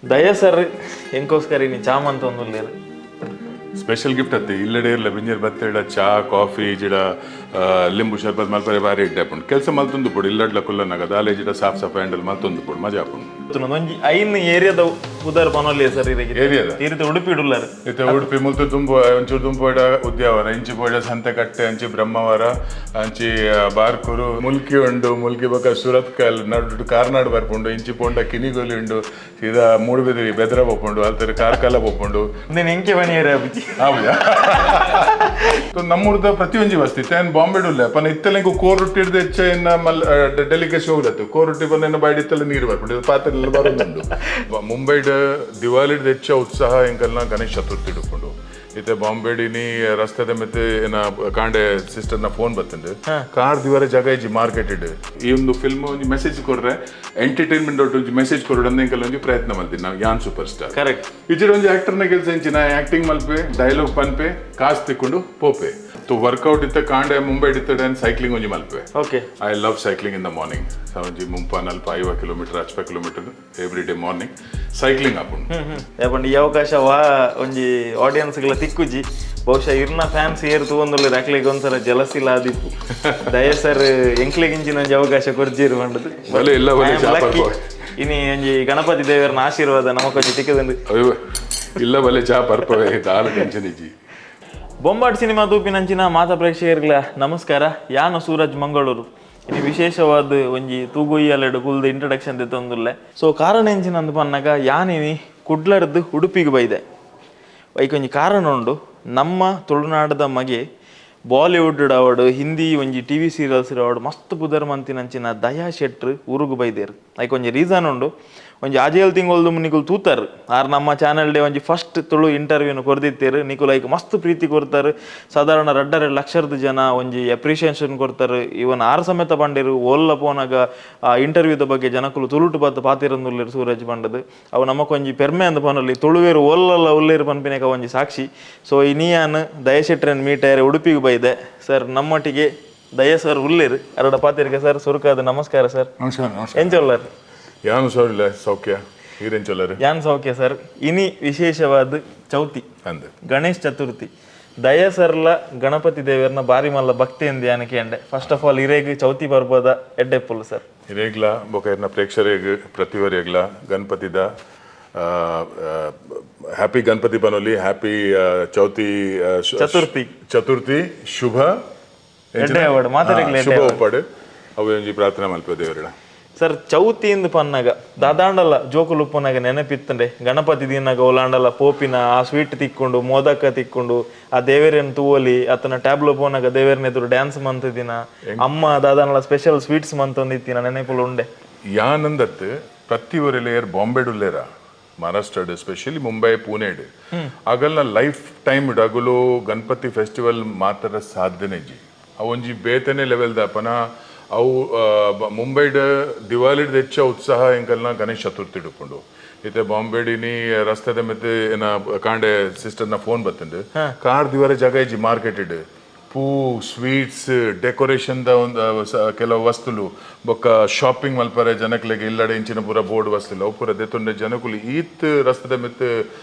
ದಯಾ sir ಎಂಕೋಸ್ಕರ ನೀ ಚಾ ಅಂತ ಒಂದು ಸ್ಪೆಷಲ್ ಗಿಫ್ಟ್ ಅತ್ತೆ ಇಲ್ಲಡೆ ಇರಲ್ಲ ಬಿಂಜರ್ ಬತ್ತಿಡ ಚಾ ಕಾಫಿ ಜಿಡ ಲಿಂಬು ಶರ್ಬತ್ ಮಲ್ಪರೆ ಬಾರಿ ಇಡ್ಡೆ ಹಾಕೊಂಡು ಕೆಲಸ ಮಲ್ತೊಂದು ಪುಡು ಇಲ್ಲಡ್ಲ ಕುಲ್ಲನಾಗದ ಆಲೆ ಜಿಡ ಸಾಫ್ ಸಾಫ್ ಹ್ಯಾಂಡಲ್ ಮಲ್ತೊಂದು ಪುಡು ಮಜಾ ಹಾಕೊಂಡು ಒಂಜಿ ಐನ್ ಏರಿಯಾದ ಉದಾರ ಪನೋಲಿ ಸರ್ ಏರಿಯಾದ ಇರಿತ ಉಡುಪಿ ಇಡುಲ್ಲಾರ ಇತ್ತೆ ಉಡುಪಿ ಮುಲ್ತು ತುಂಬ ಒಂಚೂರು ತುಂಬೋಡ ಉದ್ಯಾವರ ಇಂಚಿ ಬೋಡ ಸಂತೆ ಕಟ್ಟೆ ಅಂಚಿ ಬ್ರಹ್ಮವರ ಅಂಚಿ ಬಾರ್ಕೂರು ಮುಲ್ಕಿ ಉಂಡು ಮುಲ್ಕಿ ಬೊಕ ಸುರತ್ಕಲ್ ನಡು ಕಾರ್ನಾಡು ಬರ್ಪುಂಡು ಇಂಚಿ ಪೋಂಡ ಕಿನಿಗೋಲಿ ಉಂಡು ಸೀದಾ ಮೂಡುಬಿದಿರಿ ಬೆದ್ರ ಬೊಪ್ಪುಂಡು ಅಲ್ತಾರೆ ಕಾರ್ಕಲ ಬೊಪ್ಪುಂಡು ನೀನು ಎಂಕೆ ಬನಿ ಏರಿಯಾ ಹೌದಾ ನಮ್ಮೂರ್ದ ಪ್ರತಿಯೊಂದು ವಸ್ತು ಇತ್ತೆ ಬಾಂಬೆಡುಲ್ಲ ಪನ ಇತ್ತಲೆಂಗು ಕೋರ್ ರೊಟ್ಟಿ ಹಿಡ್ದು ಹೆಚ್ಚ ಇನ್ನ ಡೆಲಿಕೇಶನ್ ಹೋಗ್ಲತ್ತು ಕೋರ್ ರೊಟ್ಟಿ ಬಂದ ಬಾಡಿ ಇತ್ತಲ್ಲ ನೀರು ಬರ್ಬಿಟ್ಟು ಪಾತ್ರೆ ಎಲ್ಲ ಬರೋದುಂಡು ಮುಂಬೈಡ್ ದಿವಾಲಿಡ್ ಹೆಚ್ಚ ಉತ್ಸಾಹ ಎಂಕಲ್ನ ಗಣೇಶ ಚತುರ್ಥಿ ಹಿಡ್ಕೊಂಡು ಇತ್ತೆ ಬಾಂಬೆಡಿನಿ ರಸ್ತೆದ ಮೆತ್ತೆ ಏನ ಕಾಂಡೆ ಸಿಸ್ಟರ್ನ ಫೋನ್ ಬರ್ತಂಡು ಕಾರ್ ದಿವರ ಜಾಗ ಇಜ್ಜಿ ಮಾರ್ಕೆಟೆಡ್ ಈ ಒಂದು ಫಿಲ್ಮ್ ಒಂದು ಮೆಸೇಜ್ ಕೊಡ್ರೆ ಎಂಟರ್ಟೈನ್ಮೆಂಟ್ ಒಂದು ಮೆಸೇಜ್ ಕೊಡೋದು ಅಂದೆಂಕಲ್ ಒಂದು ಪ್ರಯತ್ನ ಮಾಡ್ತೀನಿ ನಾವು ಯಾನ್ ಸೂಪರ್ ಸ್ಟಾರ್ ಕರೆಕ್ಟ್ ಇಜ್ಜಿಡ ಒಂದು ಆಕ್ಟರ್ನ ಕೆಲಸ ಇಂಚಿನ ಆಕ್ಟಿಂಗ್ ಮಲ್ಪೆ ಡೈಲಾಗ್ ಪನ್ಪೆ ಕಾಸು ತಿಕ್ಕೊಂಡು ಪೋಪೆ ವರ್ಕೌಟ್ ಇತ್ತ ಕಾಂಡೆ ಮುಂಬೈ ಇತ್ತ ಸೈಕ್ಲಿಂಗ್ ಒಂಜಿ Malpe okay I love cycling in the morning ಒಂಜಿ ಮುಂಪ 45 kilometre 80 kilometre every day morning cycling ಹಾಕೊಂಡು ಈ ಅವಕಾಶ ಒಂಜಿ ಆಡಿಯನ್ಸ್ ಗಳ ತಿಕ್ಕುಜಿ ಬಹುಶಃ ಇರ್ನ ಫ್ಯಾನ್ಸ್ ಏರ್ತು ಒಂದೊಳ್ಳೆ ರಾಕ್ಲಿಗೆ ಒಂದ್ಸಲ ಜಲಸಿಲ್ಲ ಆದಿಪ್ಪು ದಯ ಸರ್ ಎಂಕ್ಲೆಗಿಂಚಿನ ಒಂಜಿ ಅವಕಾಶ ಕೊರ್ಜಿರು ಮಾಡೋದು ಇನಿ ಒಂಜಿ ಗಣಪತಿ ದೇವರನ ಆಶೀರ್ವಾದ ನಮಕೊಂಜಿ ತಿಕ್ಕದಂದು ಇಲ್ಲ ಬಲೆ ಚಾ ಪರ್ಪವೆ ದಾಲ ಟೆನ್ಷನ್ ಬೊಂಬಾಟ್ ಸಿನಿಮಾ ತೂಪಿನಂಚಿನ ಮಾತಾ ಪ್ರೇಕ್ಷಕರಿಗಳ ನಮಸ್ಕಾರ ಯಾನು ಸೂರಜ್ ಮಂಗಳೂರು ಇನ್ನು ವಿಶೇಷವಾದ ಒಂಜಿ ತೂಗುಯ್ಯಲೆಡು ಕುಲ್ದು ಇಂಟ್ರಡಕ್ಷನ್ ತೆತ್ತೊಂದುಲ್ಲೆ ಸೊ ಕಾರಣ ಎಂಚಿನಂದು ಪನ್ನಗ ಯಾನಿನಿ ಕುಡ್ಲರ್ದು ಉಡುಪಿಗೆ ಬೈದೆ ಐಕೊಂಜಿ ಕಾರಣ ಉಂಡು ನಮ್ಮ ತುಳುನಾಡದ ಮಗೆ ಬಾಲಿವುಡ್ ಅವಡು ಹಿಂದಿ ಒಂಜಿ ಟಿವಿ ಸೀರಿಯಲ್ಸ್ ಅವಡು ಮಸ್ತ್ ಪುದರ್ ಮಂತಿನಂಚಿನ ದಯಾ ಶೆಟ್ರು ಊರುಗು ಬೈದೇರು ಐಕೊಂಜಿ ರೀಸನ್ ಉಂಡು ಒಂಜಿ ಆಜೇಲ್ ತಿಂಗೊಳ್ದು ನಿಕುಲು ತೂತಾರು ಆರು ನಮ್ಮ ಚಾನಲ್ ಡೇ ಒಂಜಿ ಫಸ್ಟ್ ತುಳು ಇಂಟರ್ವ್ಯೂನು ಕೊರ್ದಿತ್ತೇರು ನಿಕುಲು ಐಕ್ ಮಸ್ತ್ ಪ್ರೀತಿ ಕೊಡ್ತಾರೆ ಸಾಧಾರಣ 2 ಲಕ್ಷದ ಜನ ಒಂಜಿ ಅಪ್ರಿಷಿಯೇಷನ್ ಕೊಡ್ತಾರೆ ಇವನ್ 6 ಸಮೇತ ಬಂದಿರು ಓಲ್ಲ ಪೋನಾಗ ಆ ಇಂಟರ್ವ್ಯೂದ ಬಗ್ಗೆ ಜನಕುಲು ತುಳುಟು ಬತ್ತು ಪಾತಿರಂದುಲ್ಲೇರು ಸೂರಜ್ ಬಂಡದು ಅವು ನಮಕೊಂಜಿ ಪೆರ್ಮೆ ಅಂದ ಪನಲ್ಲಿ ತುಳುವೇರು ಓಲ್ಲಲ್ಲ ಉಲ್ಲೇರು ಪನ್ಪಿನೇಕ ಒಂಜಿ ಸಾಕ್ಷಿ ಸೊ ಇನಿಯಾನ್ ದಯಶೆಟ್ರನ್ ಮೀಟರ್ ಉಡುಪಿಗೆ ಬೈದೆ ಸರ್ ನಮ್ಮೊಟ್ಟಿಗೆ ದಯ ಸರ್ ಉಲ್ಲೇರು ಎರಡ ಪಾತಿರ್ಗೆ ಸರ್ ಸುರುಕಾದ ನಮಸ್ಕಾರ ಸರ್ ಎಂಚೊಲ್ಲರ್ ಯಾನು ಸೋರಿಲ್ಲ ಸೌಖ್ಯ ಹೀರೆಂಚೊಲ್ಲರು ಯಾನ್ ಸೌಖ್ಯ ಸರ್ ಇನಿ ವಿಶೇಷವಾದ ಚೌತಿ ಗಣೇಶ್ ಚತುರ್ಥಿ ದಯ ಸರ್ಲ ಗಣಪತಿ ದೇವರನ್ನ ಬಾರಿ ಮಲ್ಲ ಭಕ್ತಿ ಎಂದು ಯಾನ ಕೇಂಡೆ ಫಸ್ಟ್ ಆಫ್ ಆಲ್ ಇರೇಗ್ ಚೌತಿ ಬರ್ಬೋದ ಎಡ್ಡೆಪ್ಪುಲ್ ಸರ್ ಇರೇಗ್ಲ ಬೊಕ ಪ್ರೇಕ್ಷರಿಗೆ ಪ್ರತಿವರೆಗ್ಲ ಗಣಪತಿದ ಹ್ಯಾಪಿ ಗಣಪತಿ ಬನೋಲಿ ಹ್ಯಾಪಿ ಚೌತಿ ಚತುರ್ಥಿ ಶುಭ ಶುಭ ಉಪ್ಪಾಡು ಅವು ಒಂಜಿ ಪ್ರಾರ್ಥನೆ ಮಲ್ಪೆ ದೇವರ ಸರ್ ಚೌತಿಯಿಂದ ಪನ್ನಾಗ ದಾದಾಂಡಲ್ಲ ಜೋಕುಲು ಉಪ್ಪನಾಗ ನೆನಪಿತ್ತಂಡೆ ಗಣಪತಿ ದಿನಾಗ ಓಲಾಂಡಲ್ಲ ಪೋಪಿನ ಆ ಸ್ವೀಟ್ ತಿಕ್ಕೊಂಡು ಮೋದಕ ತಿಕ್ಕೊಂಡು ಆ ದೇವರನ್ನು ತೂವಲಿ ಆತನ ಟ್ಯಾಬ್ಲೋ ಪೋನಾಗ ದೇವರನ್ನ ಎದುರು ಡ್ಯಾನ್ಸ್ ಮಂತಿದಿನ ಅಮ್ಮ ದಾದಾಂಡಲ ಸ್ಪೆಷಲ್ ಸ್ವೀಟ್ಸ್ ಮಂತೊಂದಿತ್ತಿನ ನೆನಪುಲು ಉಂಡೆ ಯಾನಂದತ್ತು ಪ್ರತಿ ಊರಲ್ಲೇರ್ ಬಾಂಬೆಡುಲ್ಲೇರ ಮಹಾರಾಷ್ಟ್ರ ಎಸ್ಪೆಷಲಿ ಮುಂಬೈ ಪುಣೆಡ್ ಆಗಲ್ನ ಲೈಫ್ ಟೈಮ್ ಅಗಲು ಗಣಪತಿ ಫೆಸ್ಟಿವಲ್ ಮಾತ್ರ ಸಾಧ್ಯನೇ ಜಿ ಅವೊಂಜಿ ಬೇತನೆ ಲೆವೆಲ್ದ ಪನ ಅವು ಮುಂಬೈಡ್ ದಿವಾಲಿಡ್ ಹೆಚ್ಚ ಉತ್ಸಾಹ ಎಂಕಲ್ನ ಗಣೇಶ ಚತುರ್ಥಿ ಹಿಡ್ಕೊಂಡು ಇತ್ತೆ ಬಾಂಬೆಡಿನಿ ರಸ್ತೆದ ಮೆತ್ತೆ ಏನ ಕಾಂಡೆ ಸಿಸ್ಟರ್ನ ಫೋನ್ ಬರ್ತಂಡು ಕಾರ್ ದಿವರ ಜಾಗ ಇಜ್ಜಿ ಮಾರ್ಕೆಟೆಡ್ ಪೂ ಸ್ವೀಟ್ಸ್ ಡೆಕೋರೇಷನ್ದ ಒಂದು ಕೆಲವು ವಸ್ತುಲು ಬೊಕ್ಕ ಶಾಪಿಂಗ್ ಮಲ್ಪರೆ ಜನಕ್ಲೆಗೆ ಇಲ್ಲಡೆ ಇಂಚಿನ ಪೂರ ಬೋರ್ಡ್ ವಸ್ತುಲು ಅವು ಪೂರ ದೆತ್ತೊಂಡೆ ಜನಕುಲು ಈತ್ ರಸ್ತೆದ ಮೆತ್ತೆ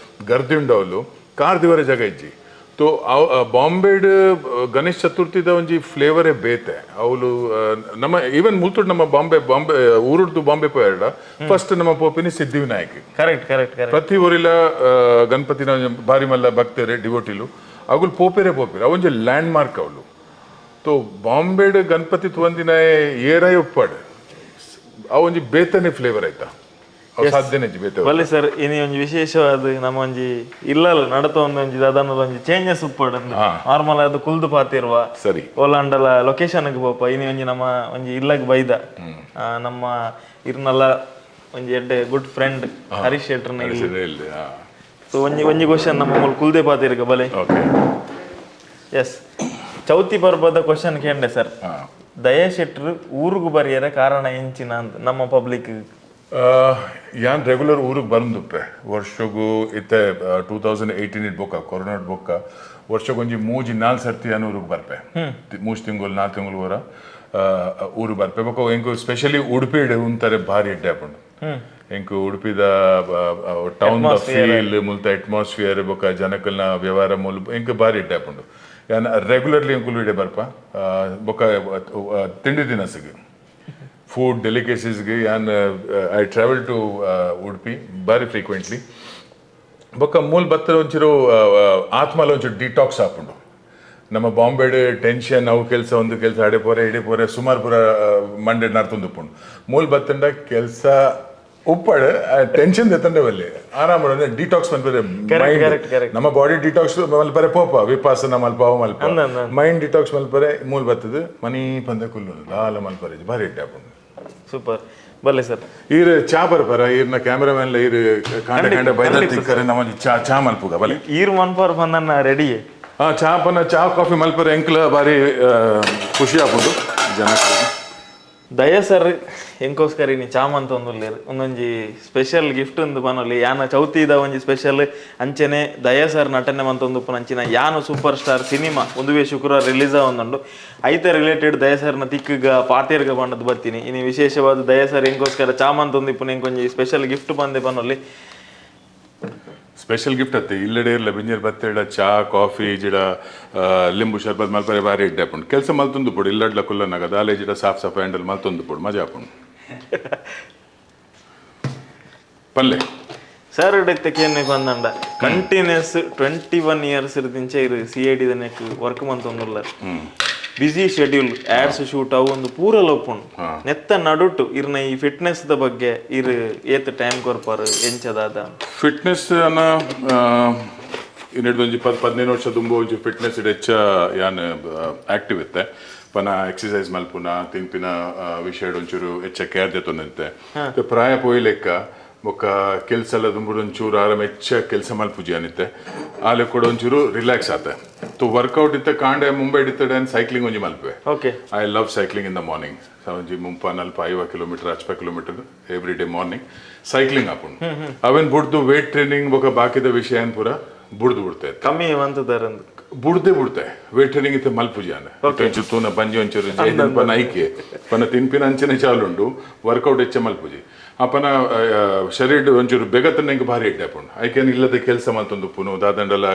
ಗರ್ದಿ ಉಂಡವಲು ಕಾರ್ ದಿವರ ಜಾಗ ಇಜ್ಜಿ तो ಬಾಂಬೆಡ್ ಗಣೇಶ್ ಚತುರ್ಥಿದ ಒಂಜಿ ಫ್ಲೇವರೇ ಬೇತೆ ಅವಳು ನಮ್ಮ ಈವನ್ ಮುಲ್ತುಡ್ ನಮ್ಮ ಬಾಂಬೆ ಊರುಡ್ದು ಬಾಂಬೆ ಪೋಯರ್ಡ ಫಸ್ಟ್ ನಮ್ಮ ಪೋಪಿನಿ ಸಿದ್ಧಿವಿನಾಯಕ್ ಕರೆಕ್ಟ್ ಪ್ರತಿ ಊರಿಲ ಗಣಪತಿನ ಬಾರಿ ಮಲ್ಲ ಭಕ್ತರೇ ಡಿವೋಟಿಲು ಅವುಲು ಪೋಪೆರೆ ಅವೊಂಜಿ ಲ್ಯಾಂಡ್ ಮಾರ್ಕ್ ಅವಳು ತೋ ಬಾಂಬೆಡ್ ಗಣಪತಿ ಒಂದಿನ ಏರಾಯ ಉಪ್ಪಾಡು ಅವೊಂಜಿ ಬೇತನೆ ಫ್ಲೇವರ್ ಆಯ್ತಾ ಒಳ್ಳೆ ಸರ್ ಇನಿ ಒಂಜಿ ವಿಶೇಷವಾದ ನಮ್ಮ ಒಂಜಿ ಇಲ್ಲಲ್ಲ ನಡತ ಒಂದೊಂಜಿ ಅದನ್ನದ ಒಂಜಿ ಚೇಂಜಸ್ ಉಪ್ಪಡು ನಾರ್ಮಲ್ ಅದು ಕುಲ್ದು ಪಾತಿರುವ ಸರಿ ಓಲಾಂಡಲ ಲೊಕೇಶನ್ಗೆ ಪೋಪ ಇನಿ ಒಂಜಿ ನಮ್ಮ ಒಂಜಿ ಇಲ್ಲಗ್ ಬೈದ ನಮ್ಮ ಇರ್ನಲ್ಲ ಒಂಜಿ ಎಡ್ಡೆ ಗುಡ್ ಫ್ರೆಂಡ್ ಹರೀಶ್ ಶೆಟ್ರನ ಸೊ ಒಂಜಿ ಕ್ವಶನ್ ನಮ್ಮ ಮೂಲ ಕುಲ್ದೆ ಪಾತಿರ್ಗ ಬಲೆ ಎಸ್ ಚೌತಿ ಪರ್ಬದ ಕ್ವಶನ್ ಕೇಂಡೆ ಸರ್ ದಯಾ ಶೆಟ್ರು ಊರುಗು ಬರಿಯರ ಕಾರಣ ಎಂಚಿನ ಅಂತ ನಮ್ಮ ಪಬ್ಲಿಕ್ ಯಾನ್ ರೆಗ್ಯುಲರ್ ಊರಿಗೆ ಬಂದುಪ್ಪೆ ವರ್ಷಗೂ ಇತ್ತೆ 2018 ಇಡ್ಬೋಕ ಕೊರೋನಾ ಇಡ್ಬೋಕ ವರ್ಷಗೊಂಜಿ 3-4 ಸರ್ತಿ ಯಾನು ಊರಿಗೆ ಬರ್ಪೆ 3 ತಿಂಗಳು 4 ತಿಂಗಳು ಊರು ಬರ್ಪೆ ಬೊಕ ಎಂಕು ಸ್ಪೆಷಲಿ ಉಡುಪಿ ಉಂತಾರೆ ಭಾರಿ ಎಡ್ಡೆ ಹಾಕೊಂಡು ಇಂಕು ಉಡುಪಿದ ಟೌನ್ ಫೀಲ್ ಮುಲ್ತ ಅಟ್ಮಾಸ್ಫಿಯರ್ ಬೊಕ ಜನಕಲ್ನ ವ್ಯವಹಾರ ಮೂಲ ಇಂಕ ಬಾರಿ ಇಟ್ಟಾಪುಂಡು ಯಾನ್ ರೆಗ್ಯುಲರ್ಲಿ ಇಂಕುಲು ವಿಡಿಯೋ ಬರ್ಪ ಬೊಕ ತಿಂಡಿ ದಿನಸಿಗೆ ಫುಡ್ ಡೆಲಿಕೇಸೀಸ್ಗೆ ಯಾನ್ ಐ ಟ್ರಾವೆಲ್ ಟು ಉಡುಪಿ ಬಾರಿ ಫ್ರೀಕ್ವೆಂಟ್ಲಿ ಬೊಕ್ಕ ಮೂಲ ಬತ್ತರ ಒಂಚೂರು ಆತ್ಮಲ ಒಂಚೂರು ಡಿಟಾಕ್ಸ್ ಆಪುಂಡು ನಮ್ಮ ಬಾಂಬೆಡ್ ಟೆನ್ಷನ್ ಅವು ಕೆಲಸ ಒಂದು ಕೆಲಸ ಅಡೆಪೋರೆ ಇಡೆಪೋರೆ ಸುಮಾರು ಪೂರ ಮಂಡೆ ನರ್ತುಂದುಪ್ಪುಂಡು ಮೂಲ ಬತ್ತಂಡ ಕೆಲಸ ಉಪ್ಪಡೆ ಟೆನ್ಷನ್ ಎತ್ತಂಡೆ ಬಲ್ಲಿ ಆರಾಮ ಡಿಟಾಕ್ಸ್ ಮಲ್ಪರೆ ನಮ್ಮ ಬಾಡಿ ಡಿಟಾಕ್ಸ್ ಮಲ್ಪರೆ ಪೋಪ ವಿಪಾಸನ ಮಲ್ಪ ಅವು ಮಲ್ಪ ಮೈಂಡ್ ಡಿಟಾಕ್ಸ್ ಮಲ್ಪರೆ ಮೂಲ ಬತ್ತದ ಮನಿ ಪಂದೆ ಕುಲ್ಲು ಲಾಲ ಮಲ್ಪರೆ ಭಾರಿ ಇಟ್ಟೆ ಆಪುಂಡು ಸೂಪರ್ ಬಲ್ಲೆ ಸರ್ ಈರ್ ಚಾ ಬರ್ಪಾರ ಈರ್ನ ಕ್ಯಾಮ್ರಾಮನ್ ಈರ್ ಕಾಂಡೆ ಕಾಂಡೆ ಬೈದ ತಿಕ್ಕರೆ ನಮ್ಮ ಚಾ ಮಲ್ಪುಗ ಬಲೆ ಈರ್ ಮನ್ಪಾರ್ ಬಂದನ್ನ ರೆಡಿ ಚಾ ಪನ್ನ ಚಾ ಕಾಫಿ ಮಲ್ಪರೆ ಎಂಕ್ಲ ಬಾರಿ ಖುಷಿ ಆಪುಂಡು ಜನಕ್ಕೆ ದಯ ಸರ್ ಎಂಕೋಸ್ಕರ ನೀ ಚಾ ಮಂತ ಒಂದೊಂಜಿ ಸ್ಪೆಷಲ್ ಗಿಫ್ಟ್ ಒಂದು ಬನ್ನೊಲಿ ಯಾನ ಚೌತಿದ ಒಂಜಿ ಸ್ಪೆಷಲ್ ಅಂಚನೆ ದಯ ಸರ್ ನಟನೆ ಮಂತ ಒಂದು ಅಂಚಿನ ಯಾನು ಸೂಪರ್ ಸ್ಟಾರ್ ಸಿನಿಮಾ ಒಂದುವೇ ಶುಕ್ರವಾರ ರಿಲೀಸ್ ಆಗೊಂಡು ಐತೆ ರಿಲೇಟೆಡ್ ದಯ ಸರ್ನ ತಿಕ್ಕಗ ಪಾತೇರ್ಗ ಬಂದದ್ದು ಬರ್ತೀನಿ ಇನ್ನು ವಿಶೇಷವಾದ ದಯ ಸರ್ ಎಂಕೋಸ್ಕರ ಚಾ ಮಂತ ಒಂದಿಪ್ಪು ಎಂಕೊಂಜಿ ಸ್ಪೆಷಲ್ ಗಿಫ್ಟ್ ಬಂದೆ ಬನ್ನೊಲಿ ಸ್ಪೆಷಲ್ ಗಿಫ್ಟ್ ಅತ್ತೆ ಇಲ್ಲಡೆ ಇರಲ್ಲ ಬಿಂಜರ್ ಬತ್ತೆಡ ಚಾ ಕಾಫಿ ಜಿಡ ಲಿಂಬು ಶರ್ಬತ್ ಮಲ್ಪರೆ ಬಾರಿ ಇಡ್ಡೆ ಆಪುಂಡು ಕೆಲಸ ಮಲ್ತೊಂದು ಪುಡು ಇಲ್ಲಡ್ಲ ಕುಲ್ಲನಾಗ ದಾಲೆ ಜಿಡ ಸಾಫ್ ಸಾಫ್ ಹ್ಯಾಂಡಲ್ ಮಲ್ತೊಂದು ಪುಡು ಮಜಾ ಆಪುಂಡು ಪಲ್ಲೆ ಸರ್ ಇಡತ್ತೇನೆ ಬಂದಂಡ ಕಂಟಿನ್ಯೂಸ್ 21 ಇಯರ್ಸ್ ಇರ್ದಿಂಚೆ ಇರು CID ದನೆಕ್ ವರ್ಕ್ ಮಂತೊಂದುಲ್ಲ ಬಿಸಿ ಶೆಡ್ಯೂಲ್ ಆಡ್ಸ್ ಶೂಟ್ ಅವು ಒಂದು ಪೂರಲ್ ಒಪ್ಪುಂಡು ನೆತ್ತ ನಡುಟು ಇರ್ನ ಈ ಫಿಟ್ನೆಸ್ ದ ಬಗ್ಗೆ ಇರ್ ಏತ್ ಟೈಮ್ ಕೊರ್ಪಾರು ಎಂಚದಾದ ಫಿಟ್ನೆಸ್ ಅನ್ನ ಇನ್ನೆರಡು ಒಂಜಿ 15 ವರ್ಷ ತುಂಬ ಒಂಜಿ ಫಿಟ್ನೆಸ್ ಹೆಚ್ಚ ಯಾನ್ ಆಕ್ಟಿವ್ ಇತ್ತೆ ಪನ ಎಕ್ಸಸೈಸ್ ಮಲ್ಪುನ ತಿಂಪಿನ ವಿಷಯ ಒಂಚೂರು ಹೆಚ್ಚ ಕೇರ್ ದೆತ್ತೊಂದಂತೆ ಪ್ರಾಯ ಪೋಯ್ಲೆಕ್ಕ ಬೊಕ್ಕ ಕೆಲಸ ಎಲ್ಲ ದುಂಬುಡು ಒಂಚೂರು ಆರಾಮ ಹೆಚ್ಚ ಕೆಲಸ ಮಲ್ಪುಜಿ ಅನಿತ್ತೆ ಆಲೆ ಕೂಡ ಒಂಚೂರು ರಿಲ್ಯಾಕ್ಸ್ ಆತೆ ತು ವರ್ಕೌಟ್ ಇತ್ತೆ ಕಾಂಡೆ ಮುಂಬೈ ಇಡ್ತಡೆ ಸೈಕ್ಲಿಂಗ್ ಒಂಜಿ Malpe I love cycling in the morning ಒಂಜಿ ಮುಂಪ 45 kilometre 80 kilometre every day morning cycling ಆಪುಂಡು ಅವೇನ್ ಬುಡ್ದು ವೇಟ್ ಟ್ರೈನಿಂಗ್ ಬೊಕ್ಕ ಬಾಕಿದ ವಿಷಯ ಏನ್ ಪೂರ ಬುಡ್ದೆ ಕಮ್ಮಿ ಅಂತದಾರಂದು ಬುಡ್ದೆ ವೇಟ್ ಟ್ರೈನಿಂಗ್ ಇತ್ತೆ ಮಲ್ಪುಜಿ ಅನ್ನ ತೂನ ಬಂಜಿ ಒಂಚೂರು ಪನ ಐಕೆ ಪನ ತಿನ್ಪಿನ ಅಂಚನೆ ಚಾಲುಂಡು ವರ್ಕೌಟ್ ಹೆಚ್ಚ ಮಲ್ಪುಜಿ ಅಪ್ಪನ ಶರೀರ ಒಂಚೂರು ಬೆಗತನ್ನ ಇಂಕ ಭಾರಿ ಇಟ್ಟೆ ಆಪುಂಡು ಐಕೇನು ಇಲ್ಲದ ಕೆಲಸ ಮಲ್ತೊಂದು ಪುನು ದಾದಂಡಲ